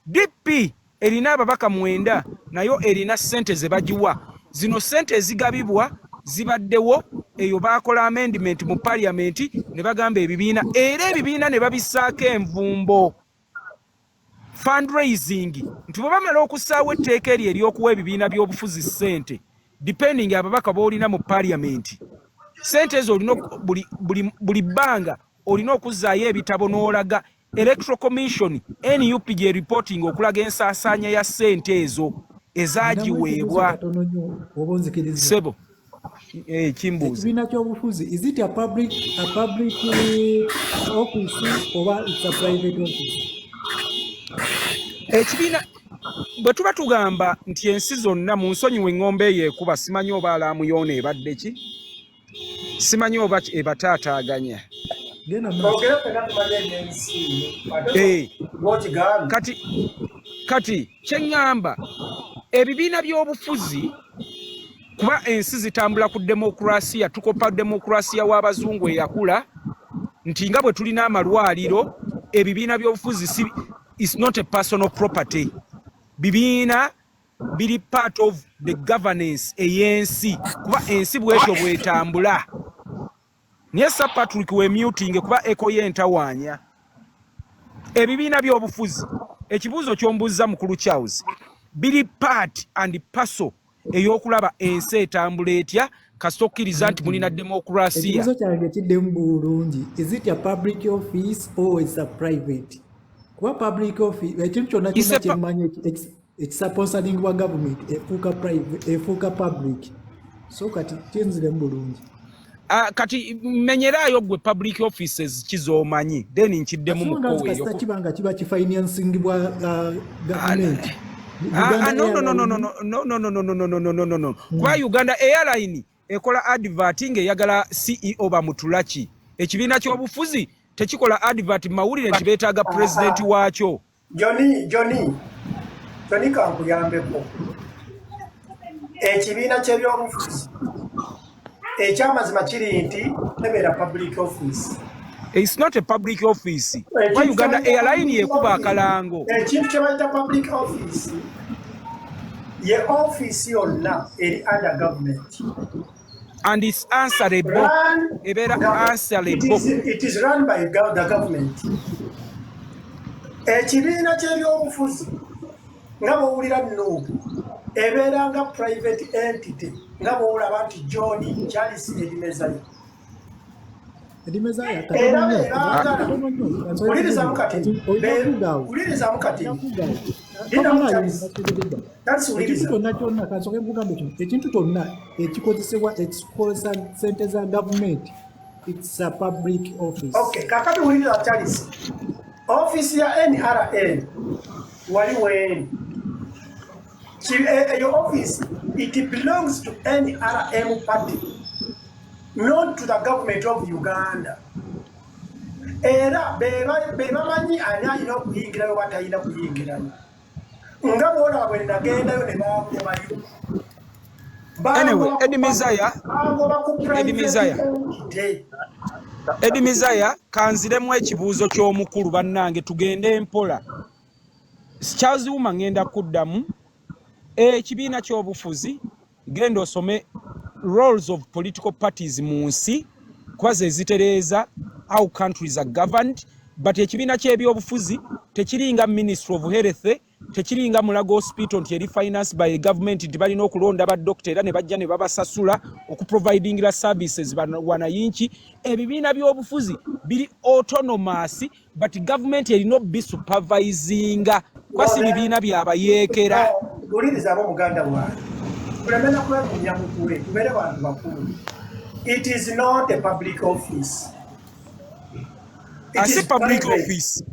DP erina ababaka 9 nayo erina ssente ze bagiwa. Zino ssente ezigabibwa zibaddewo eyo bakola amendment mu parliament ne bagamba ebibiina era ebibiina ne babisaako envumbo fundraising nti bwe bamala okussaawo etteeka eryo ery'okuwa ebibiina by'obufuzi ssente depending ababaka b'olina mu parliament. Sente ezo olina buli bbanga olina okuzzaayo ebitabo n'olaga Electoral Commission NUPG reporting okulaga ensaasaanya ya ssente ezo ezaagiweebwa. Sebo kimbuuzi ekibiina ky'obufuzi is it a public office oba it's a private office? Ekibiina bwe tuba tugamba nti ensi zonna mu nsonyiwe eŋŋombe eyo ekuba simanyi oba alaamu yoona ebadde ki simanyi oba ebataataaganya genda maaso. ogera fena tumanye ensi Eh, bw'okigambe kati kyeŋŋamba ebibiina by'obufuzi kuba ensi zitambula ku demokurasiya, tukopa demokurasiya w'abazungu eyakula, nti nga bwe tulina amalwaliro, ebibiina by'obufuzi is not a personal property. Bibiina biri part of the governance ey'ensi, kuba ensi bwetyo bwetambula. Naye Sir Patrick we muting kuba eko y'entawaanya. Ebibiina by'obufuzi, ekibuuzo ky'ombuuza mukulu Charles, biri part and parcel ey'okulaba ensi etambula etya kasita okkiriza nti mulina demokurasiya. Ekibuuzo kyange kiddemu bulungi. Is it a public office or is a private? Kuba public office, ekintu kyonna kyonna kyemmanyi ekisponsoringibwa government efuuka public. So kati kinziremu bulungi. Kati menyeraayo gwe public offices kizoomanyi, then nkiddemu mukowe kasita kibanga kiba kifinancingibwa government. No. Kwa Uganda Airline ekola adverting eyagala CEO bamutulaki. Ekibiina ky'obufuzi tekikola advert mawulire nti beetaaga president waakyo. Johnny kankuyambeko. Ekibiina ky'ebyobufuzi ekyamazima kiri nti tebeera public office. It's not a public office. Kwa Uganda Airline yekuba akalango. Ekintu kye bayita public office ye office yonna eri under government. And it's answerable. It is run by the government. Ekibiina ky'ebyobufuzi nga bw'owulira Nuupu ebeera nga private entity nga bw'olaba nti John Charles Edimezayo. Ulirizamu kati. Ekintu kyonna ekikozesebwa ekikosa ssente za gavumenti, it's a public office. Okay, kakati uliriza Charles. Office ya NRM wali weni. Your office, it belongs to NRM party, not to the government of Uganda. Era bebamanyi ani alina okuyingirayo batalina kuyingirayo. Nga bw'olaba bwe nagendayo ne baagobayo. Anyway, Eddie Mizaya, kanziremu ekibuuzo ky'omukulu bannange tugende empola. Sikyaziwuma ngenda kuddamu. Ekibiina ky'obufuzi genda osome roles of political parties mu nsi kuba ze zitereeza how countries are governed, but ekibiina ky'ebyobufuzi tekiringa Ministry of Health, tekiringa Mulago Hospital nti eri finance by government nti balina okulonda badokita era ne bajja ne babasasula okuprovidingira services wanayinki. Ebibiina by'obufuzi biri autonomous, but government erina obbi supervisinga kwasi bibiina byabayeekera. Uliriza abo muganda wange. Kulemena kwekunya mukule tubere bantu bakulu. It is not a public office. I say public office.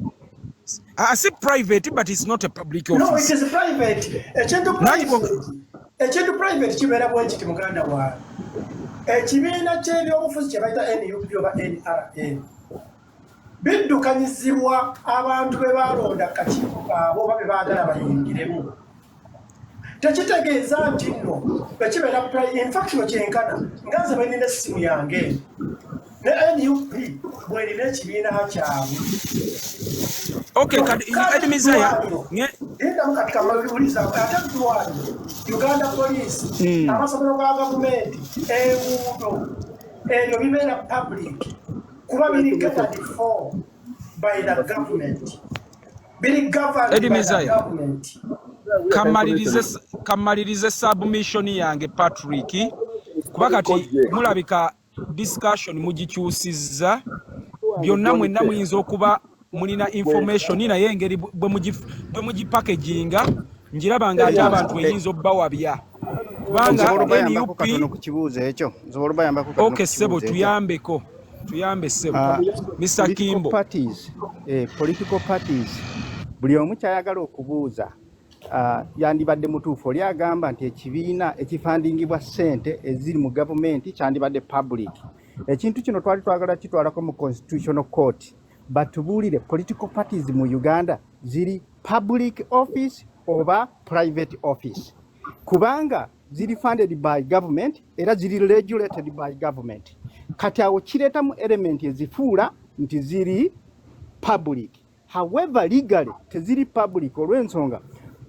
I say private, but it's not a public office. No, it is private. Ekintu private kibeera bwekiti muganda wange. Ekibiina ky'ebyobufuzi kye bayita NUP oba NRM biddukanyizibwa abantu be balonda kakiiko kaabwe oba be baagala bayingiremu. Tekitegeeza nti nno bekibeera in fact wekyenkana nga nze bwe nina essimu yange ne NUP bw'erina ekibiina kyabwe. Okay, Eddie Mizaya endamu katika mawuliza ate tulwaliro Uganda Police amasomero ga gavumenti enguudo ebyo bibeera public kuba biri governed for by the government. Biri governed by the government. Kamalirize submission yange Patrick kuba kati mulabika discussion mugikyusizza byonna mwenna muyinza okuba mulina information naye engeri bwe mugipackaginga njiraba nga ate abantu eyinza obbawabya kubanga NUP okay sebo tuyambeko tuyambe sebo Mr. Kimbo political parties buli omu kyayagala okubuuza yandibadde mutuufu oli agamba nti ekibiina ekifandingibwa ssente eziri mu gavumenti kyandibadde public ekintu kino twali twagala kitwalako mu constitutional court batubuulire political parties mu Uganda ziri public office oba private office kubanga ziri funded by government era ziri regulated by government kati awo kireetamu element ezifuula nti ziri public however legally teziri public olw'ensonga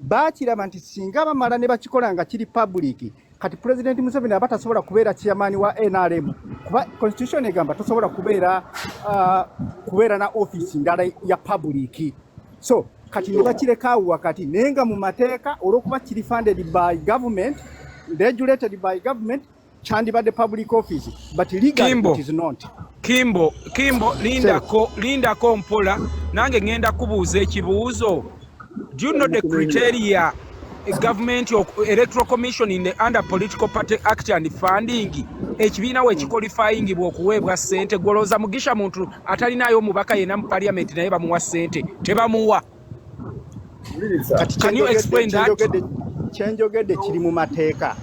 baakiraba nti singa bamala ne bakikola nga kiri public kati President Museveni aba tasobola kubeera chairman wa NRM kuba constitution egamba tosobola kubeera na office ndala ya public so kati ne bakirekawo wakati nenga mu mateeka olw'okuba kiri funded by government regulated by government chandibadde public office but legally it is not. Kimbo lindako mpola nange ngenda kubuuza ekibuuzo. Do you know the criteria a government or electoral commission in the under political party act and funding ekibiina we kiqualifying bw'okuweebwa ssente gwolooza Mugisha muntu atalinayo omubaka yena mu parliament naye bamuwa ssente tebamuwa. Can you explain that? Kyenjogedde kiri mu mateeka.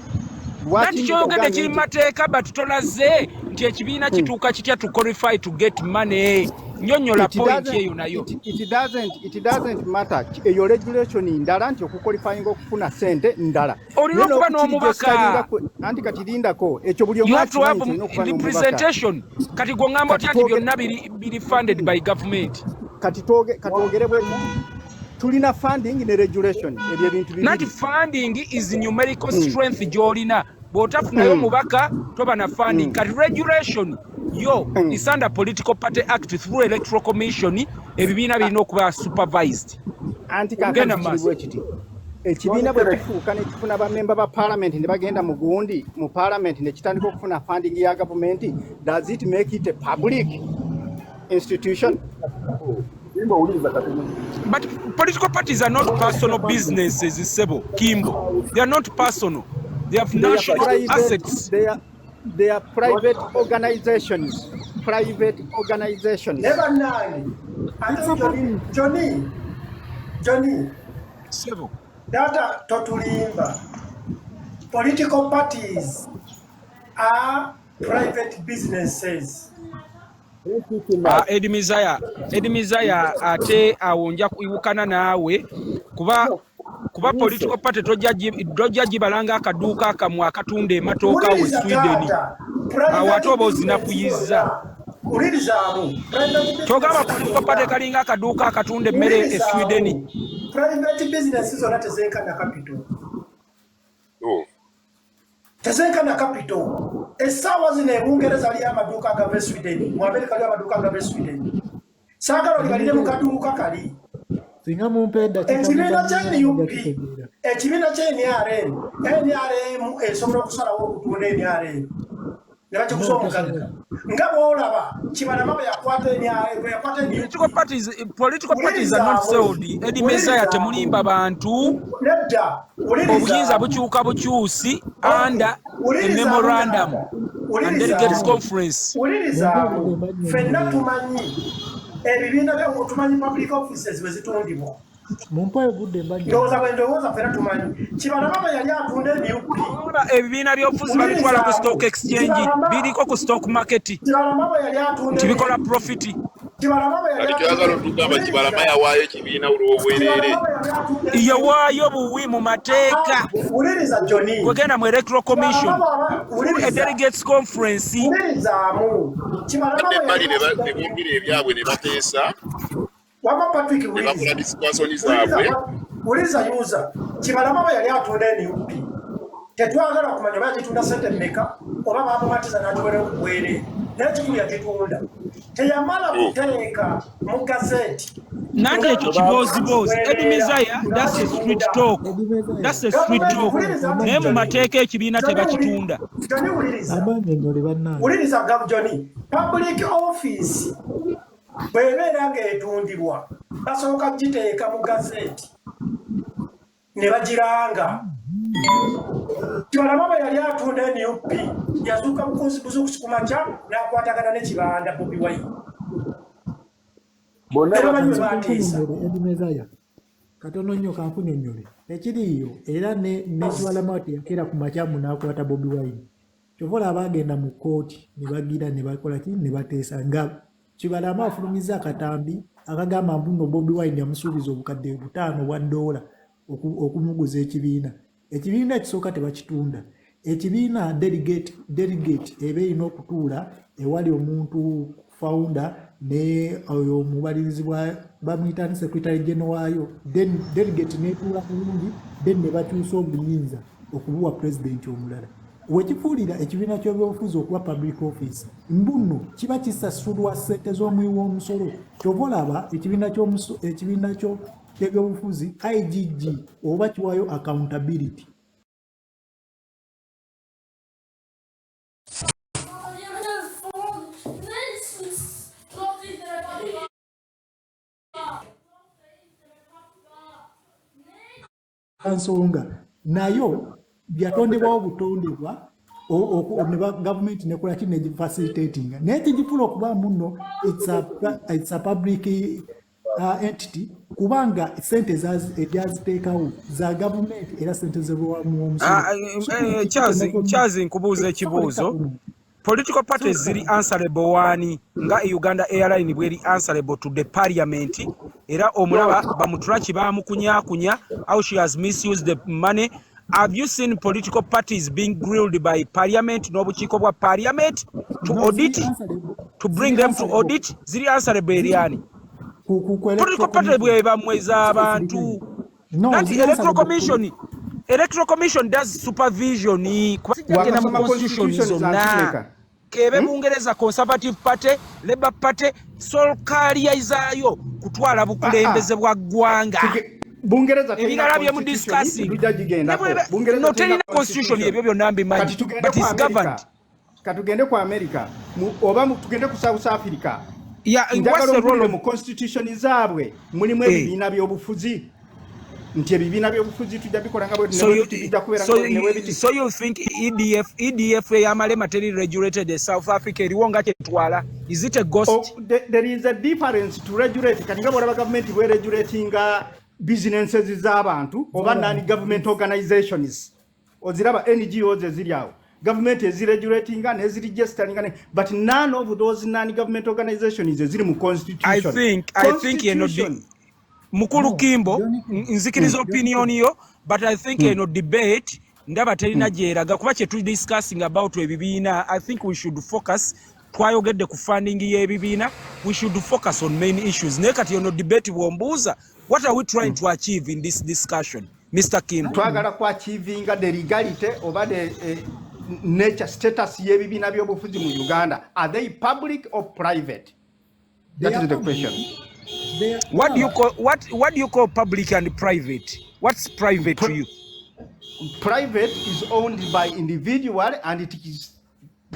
Nati kyogedde kiri mu mateeka but tolaze nti ekibiina kituuka kitya to qualify to get money. Nyonyola point eyo nayo. It doesn't matter. Eyo regulation ndala nti okuqualifying okufuna sente ndala. Olina okuba n'omubaka. Anti kati lindako ekyo buli omu representation kati gwe ngamba otya byonna biri funded by government. Kati twogere bwe tulina funding ne regulation ebyo ebintu bibiri. Not funding is numerical strength gyolina bw'otafunayo mubaka toba na funding kati regulation yo is under political party act through electoral commission ebibiina birina okuba supervised. Anti kakati ekibiina bwe kifuuka ne kifuna bamemba ba parliament ne bagenda mu gundi mu parliament ne kitandika okufuna funding ya government, does it make it a public institution? But political parties are not personal businesses, Sebo, Kimbo. They are not personal. They have national assets. They are private organizations. Private organizations. Never nine. Johnny. Sebo. Data totulimba. Political parties are private businesses. Eddie Mizaya ate awonja kuibukana naawe kuba political party tojja gibalanga akaduuka akamwe akatunda ematooka we Sweden awate oba ozinafuyiza togamba political party kalinga akaduuka akatunda emmere e Sweden. Private businesses zonna tezenkana capital. Tezenkana capital. Essaawa zino Bungereza ali amaduuka agava Sweden, mu America ali amaduuka agava Sweden. Saagala libalire mu kaduuka kali. Singa mumpedda ekibiina NRM esobola okusalawo okutunda NRM. Nebakikusoma omugaga. Nga bw'olaba Kibalama yakwata NRM. Political parties are not sold. Eddie Mezaya temulimba bantu. Obuyinza bukyuka bukyusi under a memorandum and delegates conference. Fenna tumanyi ebibiina bya tumanyi public offices wezitundibwa. Mumpoye budde mbajja. Ndowooza fenna tumanyi. Kibalama yali atunda NUP. Ebibiina by'obufuzi babitwala ku stock exchange biriko ku stock market. Kibalama yali atunda. Tibikola profit. Kati kyagala otugamba Kibalama yawaayo ekibiina olw'obwereere. Yawaayo buwi mu mateeka. Uliriza Johnny. Kwegenda mu electoral commission. A delegates conference. Ulirizaamu. Badde bali ne bombira ebyabwe ne bateesa. Wama Patrick ne bakola discussion zaabwe. Uliriza yuza. Kibalama yali atunda NUP. Tetwagala okumanya oba yagitunda ssente mmeka oba baamumatiza n'agiwera obwereere. N'ekikulu yagitunda. Teyamala kuteeka mu gazeti. Nange ekyo kiboozibozi. Eddie Mezaya, that's a street talk. That's a street talk. Naye mu mateeka ekibiina tebakitunda. Uliriza Gav Johnny. Public office bw'ebeera ng'etundibwa basooka giteeka mu gazeti ne bagiranga. Kibalama yali atunda NUP yazuuka buzuukusi ku makya n'akwatagana n'ekibanda Bobi Wine. Edimezaya katono nnyo kankunyonnyole ekiriyo era ne Kibalama teyakeera ku makya n'akwata Bobi Wine. Kyovola abagenda mu kkooti ne bagira ne bakola ki ne bateesa nga Kibalama afulumiza akatambi akagamba mbuno Bobi Wine yamusuubiza obukadde $5 okumuguza ekibiina. Ekibiina ekisooka tebakitunda. Ekibiina delegate eba erina okutuula ewali omuntu founder ne oyo omubalirizi bamuyita ne secretary general waayo, then delegate netuula bulungi, then ne bakyusa obuyinza okubuwa president omulala. Wekifuulira ekibiina ky'ebyobufuzi okuba public office, mbuno kiba kisasulwa ssente z'omuwi w'omusolo. Kyova olaba ekibiina ky'ebyobufuzi IGG oba kiwayo accountability. Ensonga nayo byatondebwawo butondebwa gavumenti nekola ki negifacilitating naye tegifuna okuba muno it's a public entity kubanga sente ebyaziteekawo za gavumenti era sente zebwamu omusolo. Kyazi nkubuuza ekibuuzo. Political parties ziri answerable wani nga Uganda Airline bweri answerable to the parliament era omulaba bamutulaki bamukunyakunya how she has misused the money. Have you seen political parties being grilled by parliament n'obukiiko bwa parliament to audit, to bring them to audit? Ziri answerable eriani political party bwe bamweza abantu nati electoral commission does supervision kubagenda mu constitution zonna kebe Bungereza Conservative Party, Labour Party, solkaliaizayo kutwala bukulembeze bwa ggwanga. Bungereza ebirala bye mu discussing no telina constitution yebyo byonna mbimanyi but is governed. Katugende ku America oba tugende ku South Africa. What's the role mu constitution zaabwe mulimu ebibiina by'obufuzi nti ebibiina by'obufuzi tujja bikola nga bwe tujja kubeera nga so you think EDF yamalema teri regulated the South Africa eriwo nga kyetwala? Is it a ghost? There is a difference to regulate kati nga bw'olaba gavumenti bwe regulatinga businesses z'abantu oba non-government organizations oziraba NGOs eziri awo government is regulating and is registering, but none of those non-government organizations is in constitution. I think you know Mukulu Kimbo nzikiriza opinion yo, but I think you know debate ndaba terina jeraga kuba kye tu discussing about ebibiina. I think we should focus twayogedde ku funding y'ebibiina. We should focus on main issues. Nekati you know debate wombuza, what are we trying to achieve in this discussion, Mr. Kimbo? Twagala ku achieving the legality over the nature status y'ebibiina by'obufuzi mu Uganda. Are they public or private? That is the question. What do you call public and private? What's private to you? Private is owned by individual and it is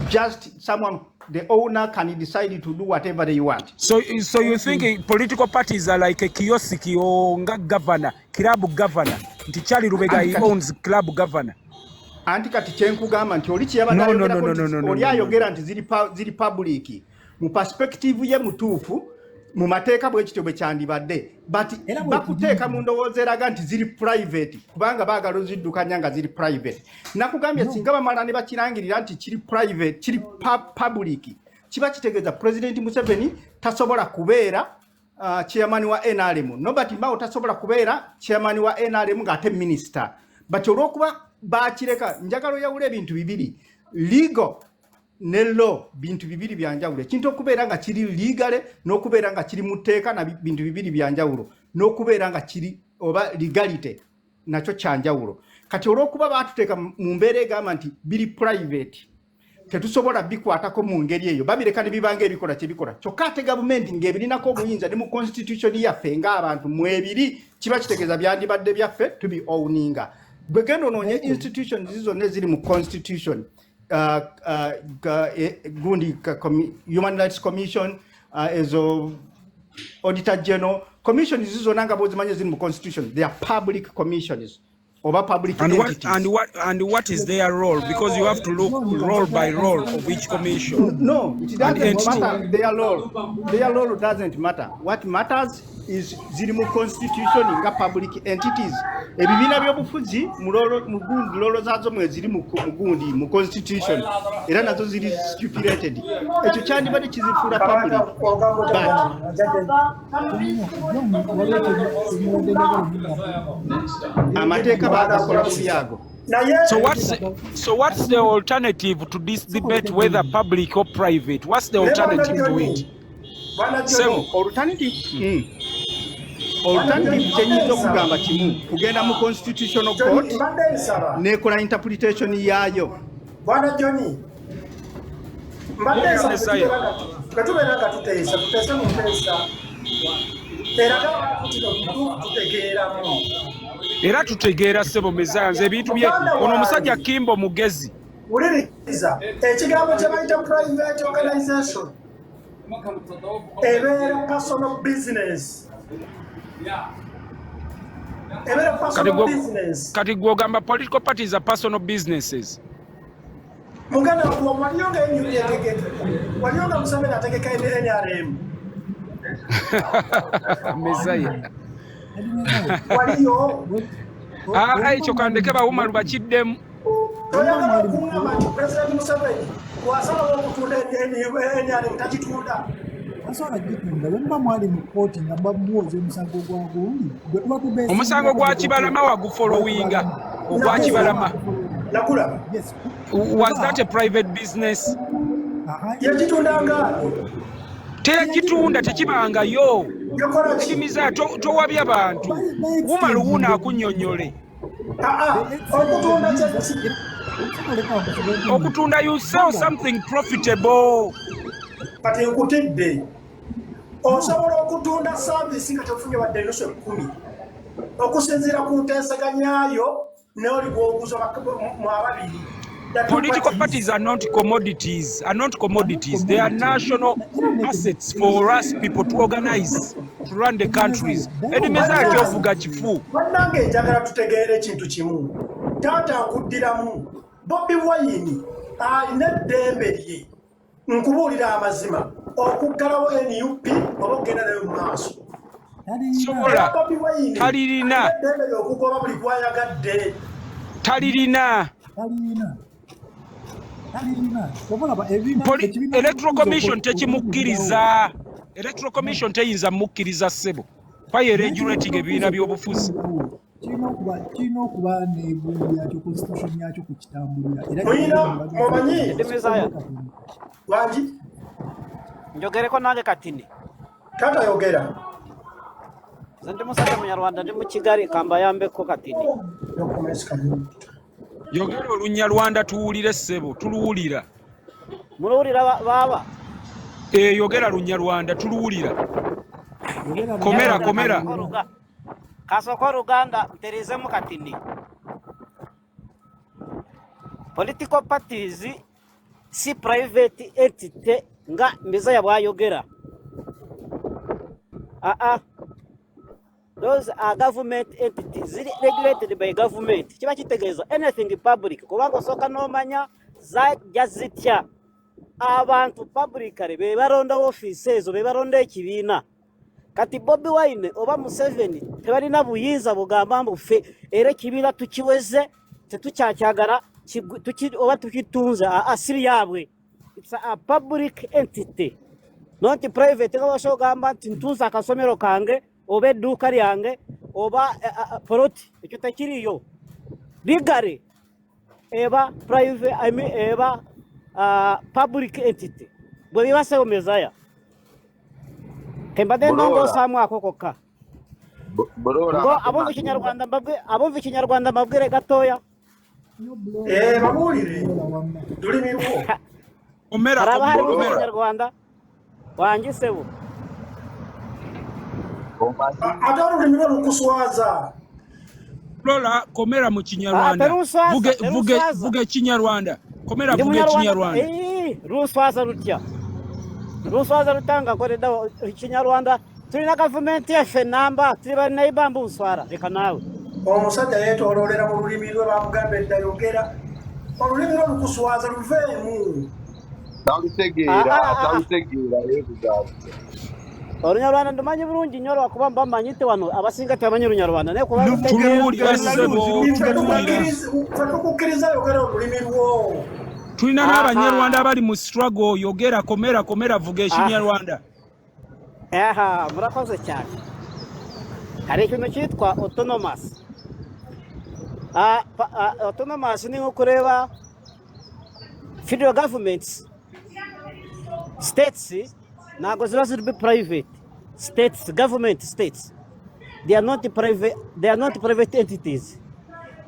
just someone, the owner can decide to do whatever they want. So you think political parties are like a kiosk or governor, club governor? Charlie Rubega owns club governor. Anti kati kyenkugamba nti oli kyeyabadde oli ayogera nti ziri public mu perspective ye mutuufu mu mateeka bwe kityo bwe kyandibadde, but bakuteeka mu ndowooza eraga nti ziri private kubanga baagala oziddukanya nga ziri private. Nakugambye singa bamala ne bakirangirira nti kiri private kiri public kiba kitegeeza President Museveni tasobola kubeera chairman wa NRM, Nobert Mao tasobola kubeera chairman wa NRM ng'ate minister. But olw'okuba bakireka njagalo yawula ebintu bibiri, legal ne law bintu bibiri byanjawulo. Ekintu okubeera nga kiri legale n'okubeera nga kiri muteeka na bintu bibiri byanjawulo, n'okubeera nga kiri oba legality nakyo kyanjawulo. Kati olw'okuba baatuteeka mu mbeera egamba nti biri private tetusobola bikwatako mu ngeri eyo, babireka ne bibanga ebikola kye bikola. Kyokka ate gavumenti ng'ebirinako obuyinza ne mu constitution yaffe ng'abantu mwebiri kiba kitegeeza byandibadde byaffe tubi owninga. Begendo nonye institutions zizo neziri mu constitution gundi Human Rights Commission ezo Auditor General Commission zizo nanga bozimanye ziri mu constitution. They are public commissions over public entities. And what is their role? Because you have to look role by role of each commission. No, it doesn't matter their role. Their role doesn't matter. What matters ziri mu constitution nga public entities ebibiina by'obufuzi mu lolo zaazo mwe ziri mu gundi mu constitution era nazo ziri stipulated ekyo kyandibadde kizifuula public amateeka bagakola ku byago. So what's the alternative to this debate, whether public or private? What's the alternative to it? Alternative kyenyinza okugamba kimu kugenda mu constitutional court nekola interpretation yaayo. Bwana Johnny, katubeera nga tuteesa mu mpeesa era tutegeera ssebo Mesaya ebintu bye ono omusajja Kimbo mugezi. Wuliriza ekigambo kye bayita private organization ebeera personal business. Kati gwogamba political parties are personal businesses. Muganda walionga walionga Museveni ategeka NRM. Mesaya waliyo ekyo kandeke bawuma lubakiddemu. Toyagala okungamba nti President Museveni wasalawo okutunda NRM tagitunda. Asobola gitunda bwemba mwali mu kooti nga bamuwoza omusango gwa gundi gwe tuba tubeesa omusango gwa Kibalama wagufollowinga ogwa Kibalama. Nakula. Yes. Was that a private business? Yagitundanga. Tegitunda tekibangayo. Ekimiza towabya bantu. Wuma luwuna akunnyonnyole. Okutunda you sell something profitable. Kati nkutidde osobola okutunda service nga tefunye wadde nusu 10 okusinziira ku nteesaganyaayo n'oli bw'oguza mu ababiri. Political parties are not commodities. They are national assets for us people to organize, to run the countries. Edimeza kyovuga kifu. Bannange njagala tutegeere ekintu kimu. Taata nkuddiramu Bobi Wine alina eddembe lye. Nkubuulira amazima okuggalawo NUP oba okugenda nayo mu maaso. Sobola talirina eddembe ly'okugoba buli gwayagadde. Talirina. Electoral Commission tekimukkiriza. Electoral Commission teyinza mukkiriza ssebo. Paye regulating ebibiina by'obufuzi. Kirina okuba n'ebungu yakyo constitution yakyo ku kitambulira. Mumanyi wangi njogereko nange katini kata yogera nze ndi musajja munyarwanda ndi mu Kigali kambayambeko katini Yogera Olunyarwanda tuwulire ssebo tuluwulira. Muluwulira baba? Yogera Lunyarwanda tuluwulira. Komera. Kasoko Ruganda nterizemu katini. Political parties si private entity nga Mesaya bwayogera. Those are government entities regulated by government. Kiba kitegeeza anything public kubanga osoka nomanya zajja zitya abantu publicly be baronda office ezo be baronda ekibiina. Kati Bobi Wine oba Museveni tebalina buyinza bugamba mbufe era ekibiina tukiweze tetukyakyagala oba tukitunza asiri yabwe. It's a public entity, not private. Nga bashogamba nti ntunza akasomero kange oba edduuka lyange oba poloti ekyo tekiriyo. Ligare eba private eba public entity bwe bibasewo Mesaya kembadde nongosaamu ako kokka ngo abumva Kinyarwanda mbabwire gatoya babuulire lulimi lwo araba Kinyarwanda wangisebo ate olulimi lwo lukuswaza Lola komera mu Kinyarwanda vuge Kinyarwanda komera vuge Kinyarwanda ruswaza rutya ruswaza rutanga koredda Kinyarwanda tulina gavumenti yaffe namba tuli bannayibamba nswara leka naawe omusajja yeetooloolera mu lulimi lwe bamugamba edda yogera olulimi lwo lukuswaza luveemu talutegeera Olunyarwanda ndumanyi bulungi nnyo lwakuba mba mmanyite wano abasinga tebamanyi Lunyarwanda naye kuba tukukkiriza yogera olulimi lwo. Tulina n'Abanyarwanda abali mu struggle yogera komera vuga Ekinyarwanda. Murakoze cyane. Hari ikintu cyitwa autonomous. Autonomous ni nko kureba federal governments, states, ntabwo ziba ziri private. States, government states, they are not private entities.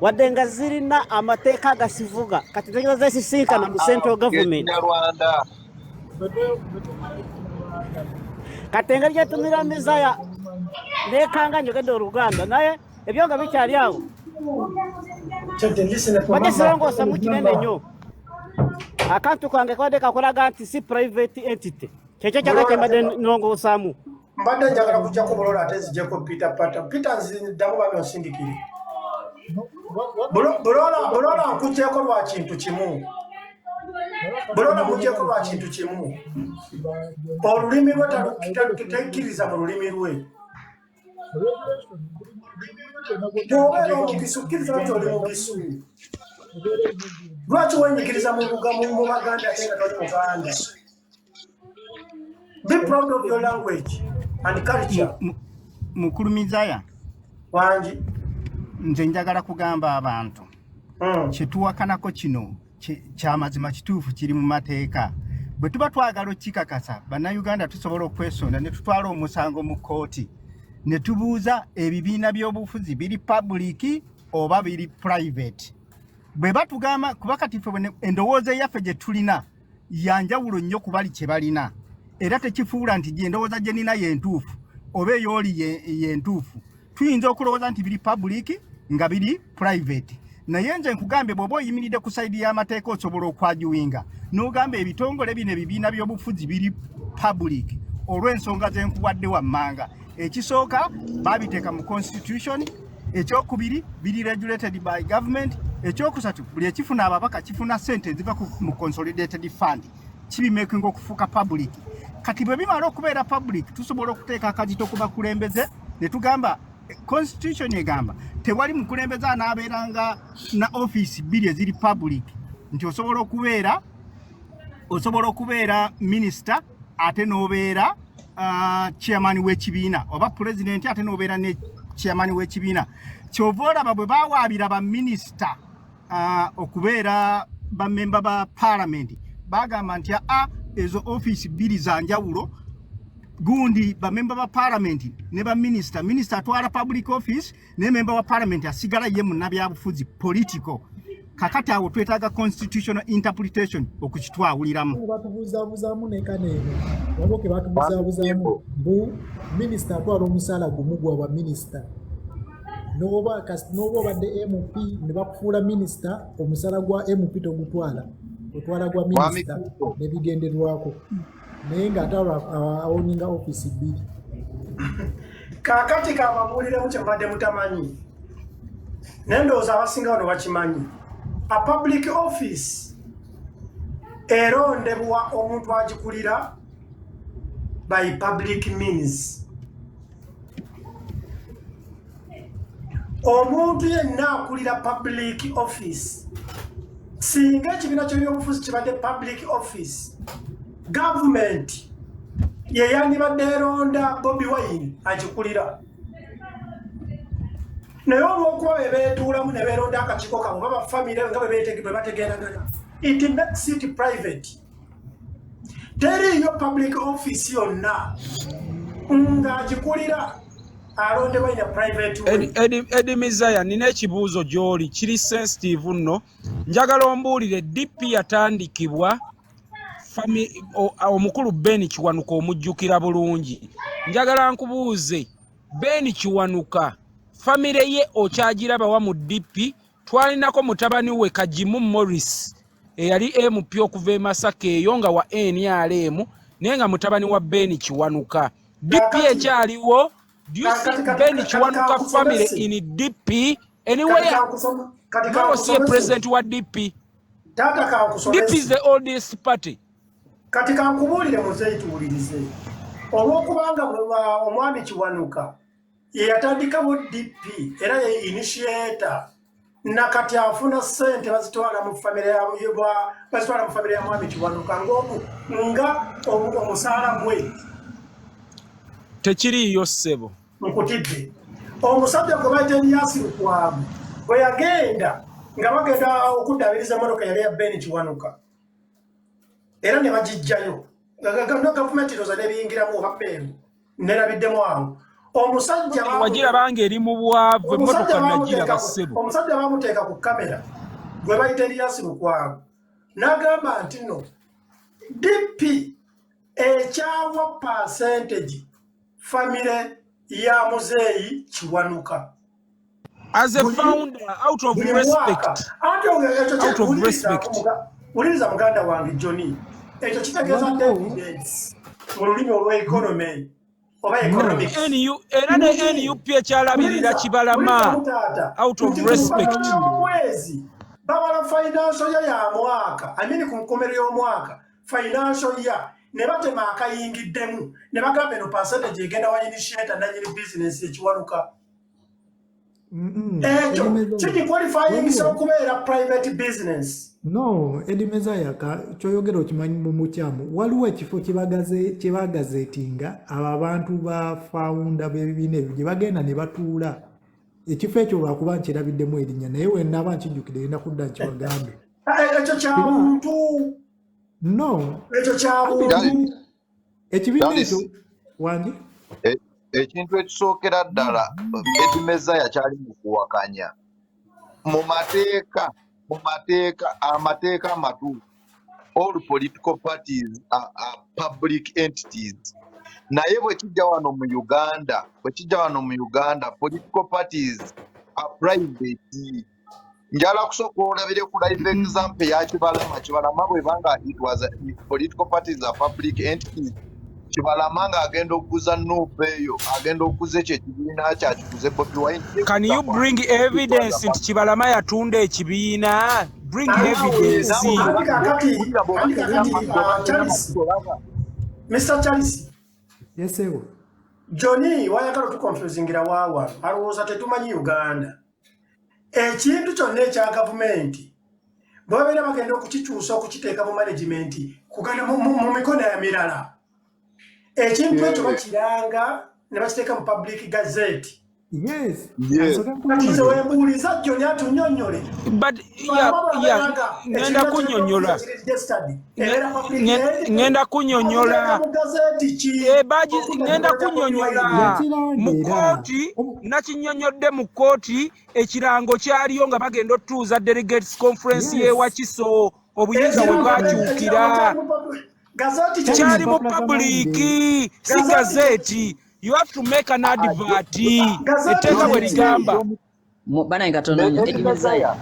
Wadenga zirina amateka gasivuga kategeza zesisinkana mu central government. Katenga lyetumira mizaya nekanga njogedde Oluganda naye ebyonga bikyali awo. Badesirongosa mu kinene nnyo. Akantu kange kwadde kakolaga nti si private entity. Kyekyo kyaka kyembadde nongosaamu. Mbadde njagala kujja kubolola ate zijjeko Peter nziddamu babe osindikire. Bulola nkugyeko lwa kintu kimu. Bulola nkugyeko lwa kintu kimu. Olulimi lwe talukkiriza mu lulimi lwe. Bw'obeera omugisu kkiriza nti oli mugisu. Lwaki wenyigiriza mu Baganda ate nga toli Muganda? Be proud of your language and culture. Mukulu Mizaya wangi nze njagala kugamba abantu kyetuwakanako kino kyamazima kituufu kiri mu mateeka. Bwe tuba twagala okikakasa bannayuganda tusobola okwesonda ne tutwala omusango mu kkooti ne tubuuza ebibiina by'obufuzi biri public oba biri private. Bwe batugamba kuba kati ffe endowooza yaffe gye tulina yanjawulo nnyo ku bali kye balina. Era tekifuula nti endowooza gye nina yentuufu oba ey'oli yentuufu. Tuyinza okulowooza nti biri public nga biri private. Naye nze nkugambye bw'oba oyimiridde ku sayidi y'amateeka osobola okwajuwinga n'ogamba ebitongole bino ebibiina by'obufuzi biri public olw'ensonga ze nkuwadde wammanga. Ekisooka babiteeka mu constitution, ekyokubiri biri regulated by government, ekyokusatu buli ekifuna ababaka kifuna ssente ziva mu consolidated fund kibimekinga okufuuka public. Kati bwe bimala okubeera public tusobola okuteeka akazito ku bakulembeze ne tugamba constitution egamba tewali mukulembeze anaabeeranga na office bbiri eziri public nti osobola okubeera minister ate n'obeera chairman w'ekibiina oba president ate n'obeera ne chairman w'ekibiina. Kyova olaba bwe baawaabira baminisita okubeera bamemba ba parliament bagamba nti ezo office bbiri za njawulo. Gundi bamemba ba parliament ne baminister, minister atwala public office ne member wa parliament asigala ye munnabyabufuzi political. Kakati awo twetaaga constitutional interpretation okukitwawuliramu. Batubuuzaabuuzaamu nekaneeno waboke batubuuzaabuuzaamu mbu minisita atwala omusaala gumu gwa baminisita n'oba obadde MP ne bakufuula minisita omusaala gwa MP togutwala otwala gwa minisita n'ebigenderwako naye ng'ate awoninga office bbiri. Kaakati kababuuliremu kye mbadde mutamanyi naye ndowooza abasinga wano bakimanyi. A public office erondebwa omuntu agikulira by public means. Omuntu yenna akulira public office singa ekibiina ky'ebyobufuzi kibadde public office government ye yandibadde eronda Bobi Wine agikulira. Naye olw'okuba bebeetuulamu ne beeronda akakiiko kabo baba famire nga bwe bategeeragana it makes it private. Teriiyo public office yonna ng'agikulira alondebwa in a private way. Eddie Mizaya nina ekibuuzo gy'oli kiri sensitive nno. Njagala ombuulire DP yatandikibwa omukulu Ben Kiwanuka omujjukira bulungi. Njagala nkubuuze Ben Kiwanuka famire ye okyagiraba wa mu DP? Twalinako mutabani we Kajimu Morris eyali MP okuva e Masaka eyo nga wa NRM naye nga mutabani wa Ben Kiwanuka. DP ekyaliwo? Do you think Ben Kiwanuka family in DP anywhere? No, see a president wa DP. DP is the oldest party. Katika nkubulire muzeyi tuwulirize. olw'okubanga omwami Kiwanuka ye yatandikawo DP era ye initiator nakati afuna ssente bazitwala mu famire ya mwami Kiwanuka nga omusaala gwe tekiriyo ssebo nkutidde omusajja gwe bayita Elias Lukwago bwe yagenda nga bagenda okuddabiriza emmotoka yali ya Ben Kiwanuka era ne bagijjayo gavumenti roza nebiyingiramu oba pemu nerabiddemu awo omusajja wagirabanga eri mu bwavu emmotoka nagiraba ssebo omusajja bamuteeka ku kamera gwe bayita Elias Lukwago n'agamba nti no DP ekyawa percentage famire ya muzeeyi Kiwanuka as a founder out of respect uliriza muganda wange Johnny ekyo kitegeeza evidence mu lulimi olw'economy oba economics era ne NUP ekyalabirira Kibalama out of respect mwezi babala financial year ya mwaka ku nkomero y'omwaka financial year ne batema akayingiddemu ne bagamba eno percentage egenda wa initiator nanyini business ekiwanuka ekyo kiki qualifying so kubeera private business no Edimezaya kyoyogera okimanyi mu mukyamu waliwo ekifo kyebagazetinga abo abantu ba founder b'ebibiina ebyo gye bagenda ne batuula ekifo ekyo lwakuba nkirabiddemu erinnya naye wenaba nkijjukire enda kudda nkibagambe ekyo kya muntu no ekyo kya muntu ekibiina ekyo wangi ekintu ekisookera ddala Edimezaya kyali mu kuwakanya mu mateeka amateeka amatuufu all political parties are public entities naye bwe kijja wano mu Uganda political parties are private njala kusooka olabire ku live example ya Kibalama bwebanga it was political parties are public entities Kibalama nga agenda okuguza Nuupu eyo agenda okuguza ekyo ekibiina kyakiguze Bobi Wine. Can you bring evidence nti Kibalama yatunda ekibiina? Bring evidence. Mr. Charles. Yes sir. Johnny wayagala tukonfuzingira waawa alowooza tetumanyi Uganda ekintu kyonna ekya gavumenti bw'abeera bagenda okukikyusa okukiteeka mu management kugenda mu mikono ya mirala ekintu ekyo bakiranga ne bakiteeka mu public gazette. Yes. Kati wembuuliza Johnny atunyonyole. But ngenda kunyonyola. Ngenda kunyonyola. Baji ngenda kunyonyola. Mu kooti nakinyonyodde mu kooti ekirango kyaliyo nga bagenda otuuza delegates conference y'ewa Kiso obuyinza bwe bwakyukira. Kyali mu public si gazeti. You have to make an advert. Eteka bwe ligamba. Bana ingatono Edimezaya.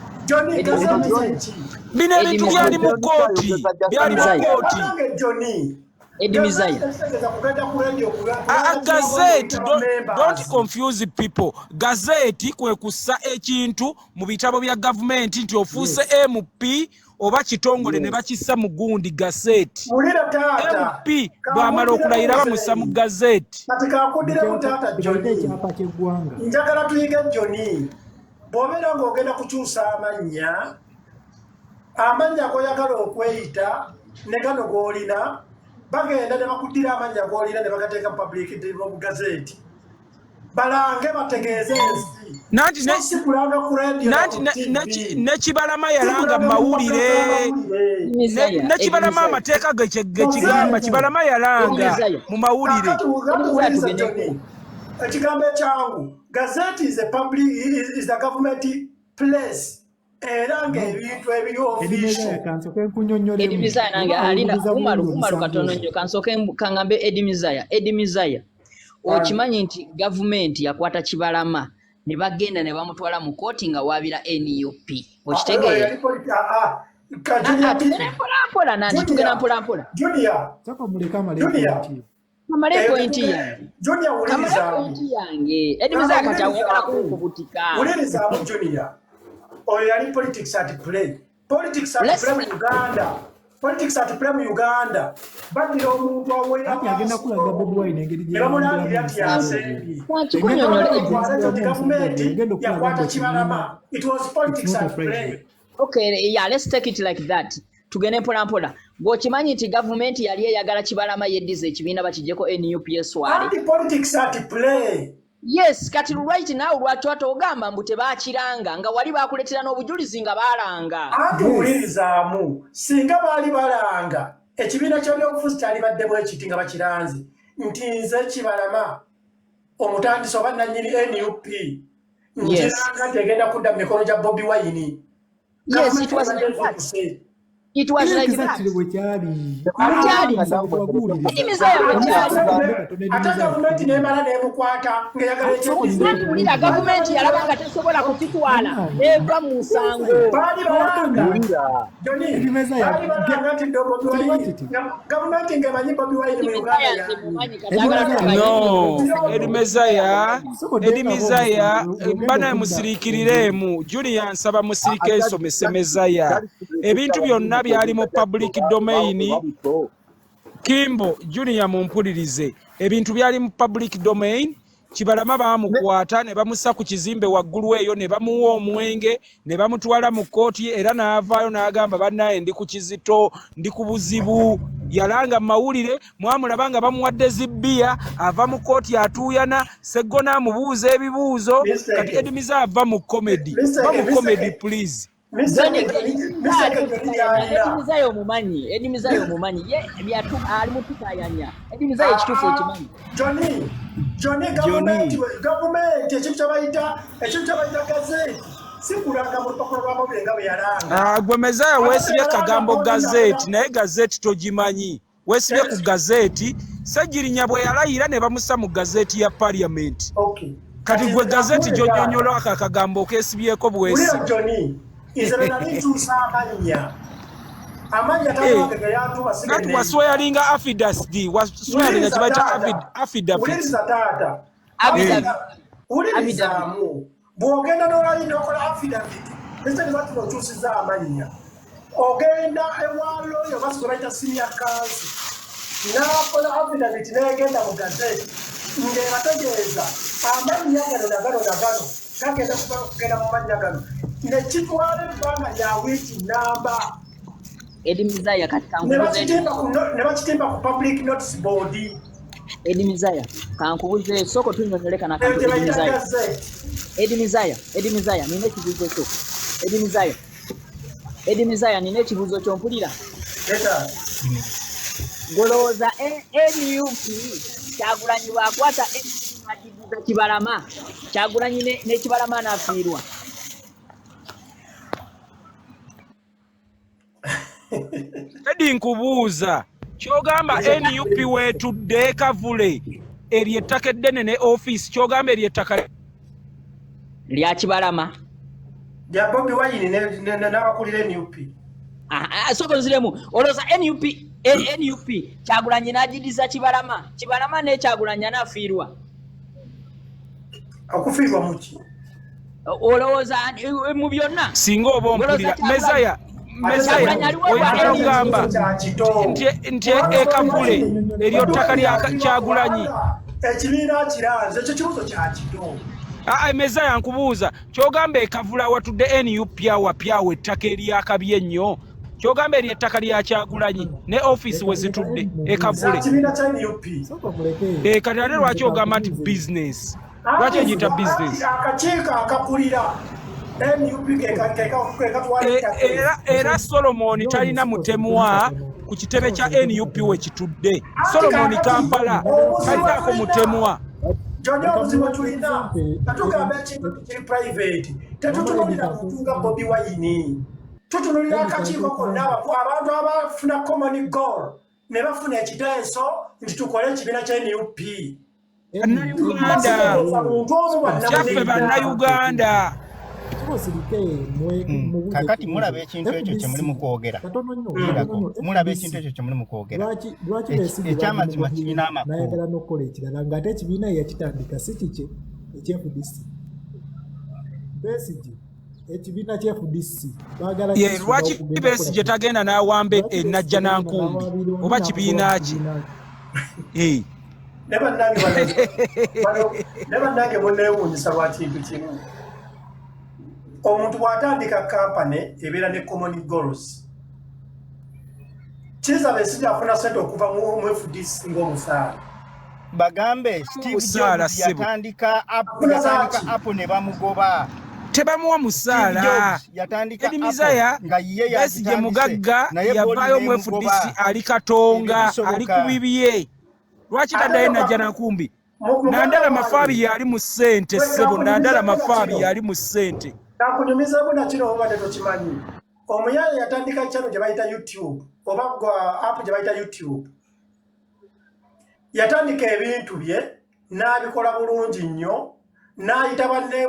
Bino ebintu byali mu kooti. Byali mu kooti. Edimezaya. Gazette, don't confuse people. Gazette kwe kussa ekintu mu bitabo bya government nti ofuuse MP oba kitongole ne bakissa mu gundi gazette. MP bwamala okulayira bamussa mu gazette. Kati kakuddire taata Johnny. Njagala tuyige Johnny. Bw'obeera ng'ogenda kukyusa amanya g'oyagala okweyita ne gano g'olina bagenda ne bakuddira amanya g'olina ne bagateeka mu public mu gazette. Balange bategeeze ensi. Nanti ne Kibalama yalanga mawulire. Ne Kibalama amateeka gekigamba Kibalama yalanga mu mawulire. Ekigambo ekyangu gazette is a government place. Era ng'ebintu eby'official. Edimezaya nange alina kumalu katono nnyo kansoke kangambe Edimezaya. Okimanyi nti gavumenti yakwata Kibalama ne bagenda ne bamutwala mu kooti nga waabira NUP. Okitegeera? Mpola nanti tugenda mpola. Kamale pointi yange. Edimezaya kati awagala kukubutika. Uliriza Junior. Oyo yali politics at play. Politics at play mu Uganda. politics at play mu Uganda badira omuntu awera ati agenda kulaga Bobi Wine engeri gye bamulabira ati yasembi government yakwata Kibalama. It was politics at play. Okay, yeah, let's take it like that. Tugende mpola mpola. Bw'okimanyi nti gavumenti yali eyagala Kibalama yeddiza ekibiina bakijjeko NUPS wali. Anti politics at play. Yes, kati right now lwaki watogamba mbu tebaakiranga nga wali baakuletera n'obujulizi nga baalanga. Anti mulirizaamu singa baali balanga ekibiina ky'ebyobufuzi kyali badde bwekiti nga bakiranze nti nze Kibalama omutandisi oba nannyini NUP nkiranga tegenda kudda mu mikono gya Bobi Wine. Yes, it was like that. It was like that. Ate gavumenti n'emala n'emukwata ng'eyagala ekyokulira gavumenti yalaba nga tesobola kukitwala eva mu nsango. Baali balanga nti Bobi Wine gavumenti ng'emanyi Bobi Wine mu Uganda. No, Eddie Mizaya bana musirikiriremu Julia nsaba musirike ensomese Mezaya ebintu byonna byali mu public domain. Kimbo Junior mumpulirize ebintu byali mu public domain. Kibalama bamukwata ne bamussa ku kizimbe waggulu eyo ne bamuwa omwenge ne bamutwala mu kooti era n'avaayo n'agamba bannaye ndi ku kizito ndi ku buzibu. Yalanga mawulire mwamulaba nga bamuwadde zibbiya ava mu kooti atuuyana Seggona amubuuza ebibuuzo kati Eddie Mizaya ava mu comedy. Va mu comedy please. Eddie Mizaya omumanyi ye byatu ali mutukayanya. Eddie Mizaya ekituufu okimanyi. Johnny government ekintu kyabayita gazeti sikulanga mu lupapula lwa Bobi nga bwe yalanga. Gwe Mezaya weesibye kagambo gazeti naye gazeti togimanyi. Weesibye ku gazeti Ssegirinya bwe yalayira ne bamussa mu gazeti ya parliament. Kati gwe gazeti gy'onyonnyola akagambo okeesibyeko bwesi. Nati waswearinga affidavit waswearinga kibayita affidavit. Ulirizaamu bw'ogenda n'olayina okola affidavit ekitegeeza nti okyusiza amannya ogenda ewaalo yo basi gwe bayita senior counsel n'akola affidavit n'egenda mu gazeti ng'ebategeeza amannya gano gagenda kugenda mu mannya gano nekitwala ebbanga lya wiiki namba. Eddie Mizaya kati ne bakitimba ku public notice board. Eddie Mizaya kankubuze soko tunyonyole kana kantu Eddie Mizaya nine kibuzo kyo. Eddie Mizaya nine kibuzo kyo mpulira. Goloza NUP Kyagulanyi bakwata NUP Kibalama Kyagulanyi ne Kibalama nafiirwa. Eddie nkubuuza kyogamba NUP weetudde Kavule eryettaka eddene ne office kyogamba eryettaka lya Kibalama lya Bobi Wine n'abakulira NUP. Soko nziremu olowooza NUP Kyagulanyi n'agidiza Kibalama ne Kyagulanyi anafiirwa. Okufiirwa muki? Olowooza mu byonna singa oba ompulira Mezaya oyagamba nti ekavule eryo ttaka lya Kyagulanyi ekibiina kiranze ekyo kibuzo kya kito. Mezaya nkubuuza kyogamba ekavula watudde NUP awapyawo ettaka eryakabi ennyo kyogamba eryo ettaka lya Kyagulanyi ne office we zitudde ekavule kati ate lwaki ogamba nti business lwaki egiyita business? Akakiiko akakulira era Solomon talina mutemwa ku kitebe kya NUP we kitudde. Solomon Kampala talinaako mutemwa. Obuzibu tulina tatugamba ekintu kiri private tetutunulira kutunga Bobi Wine tutunulira akakiiko konna abantu abafuna common goal ne bafuna ekiteeso nti tukole ekibiina kya NUP. Kyaffe bannayuganda kakati mulaba ekintu ekyo kye mulimu kwogera mulaba ekintu ekyo kye mulimu kwogera ekyamazima kirina amakulu nayagala n'okukola ekirala ng'ate ekibiina yakitandika si kikye ekyefudisi Besigye ekibiina kya FDC baagala ye lwaki Besigye tagenda n'awambe Najja Nankumbi oba kibiina ki ne bannange bonneewuunyisa lwa kintu kimu. Omuntu bw'atandika kampani ebeera ne common goals. Kizza Besigye afuna ssente okuva mu FDC ng'omusaala. Bagambe Steve Jobs yatandika Apple ne bamugoba. Tebamuwa musaala. Edimizaya Besigye mugagga yavaayo mu FDC ali katonga ali ku bibye. Lwaki taddayo Najja Nankumbi? Nandala Mafaabi yali mu ssente ssebo, Nandala Mafaabi yali mu ssente. Nakunyumiza buna kino obadde tokimanyi. Omuyaya yatandika channel gye bayita YouTube oba app gye bayita YouTube. Yatandika ebintu bye n'abikola bulungi nnyo, n'ayita banne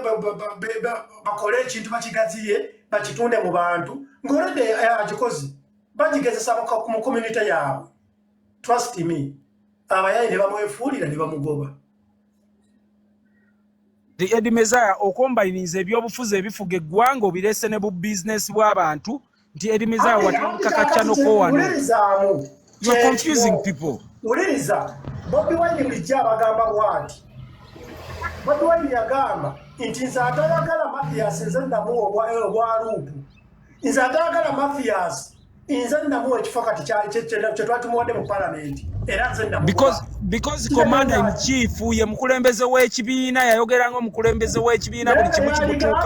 bakole ekintu bakigaziye bakitunde mu bantu ng'olede agikozi bagigezesa mu community yaabwe. Trust me, abayayi ne bamwefuulira ne bamugoba. Edimezaya okombaliriza ebyobufuzi ebifuga eggwanga obirese ne bu business bw'abantu nti Edimezaya watandika kacano ko wano. You are confusing people. Uliriza Bobi Wine bulijja abagamba bwati. Bobi Wine yagamba nti nze atayagala Mathias nze ndamuwa obwa luupu. Nze atayagala Mathias nze ndamuwa ekifo kati kye twatumuwadde mu parliament. Era nze ndamuwa. Because commander in chief ye mukulembeze w'ekibiina yayogeranga omukulembeze w'ekibiina buli kimu kimutuuka.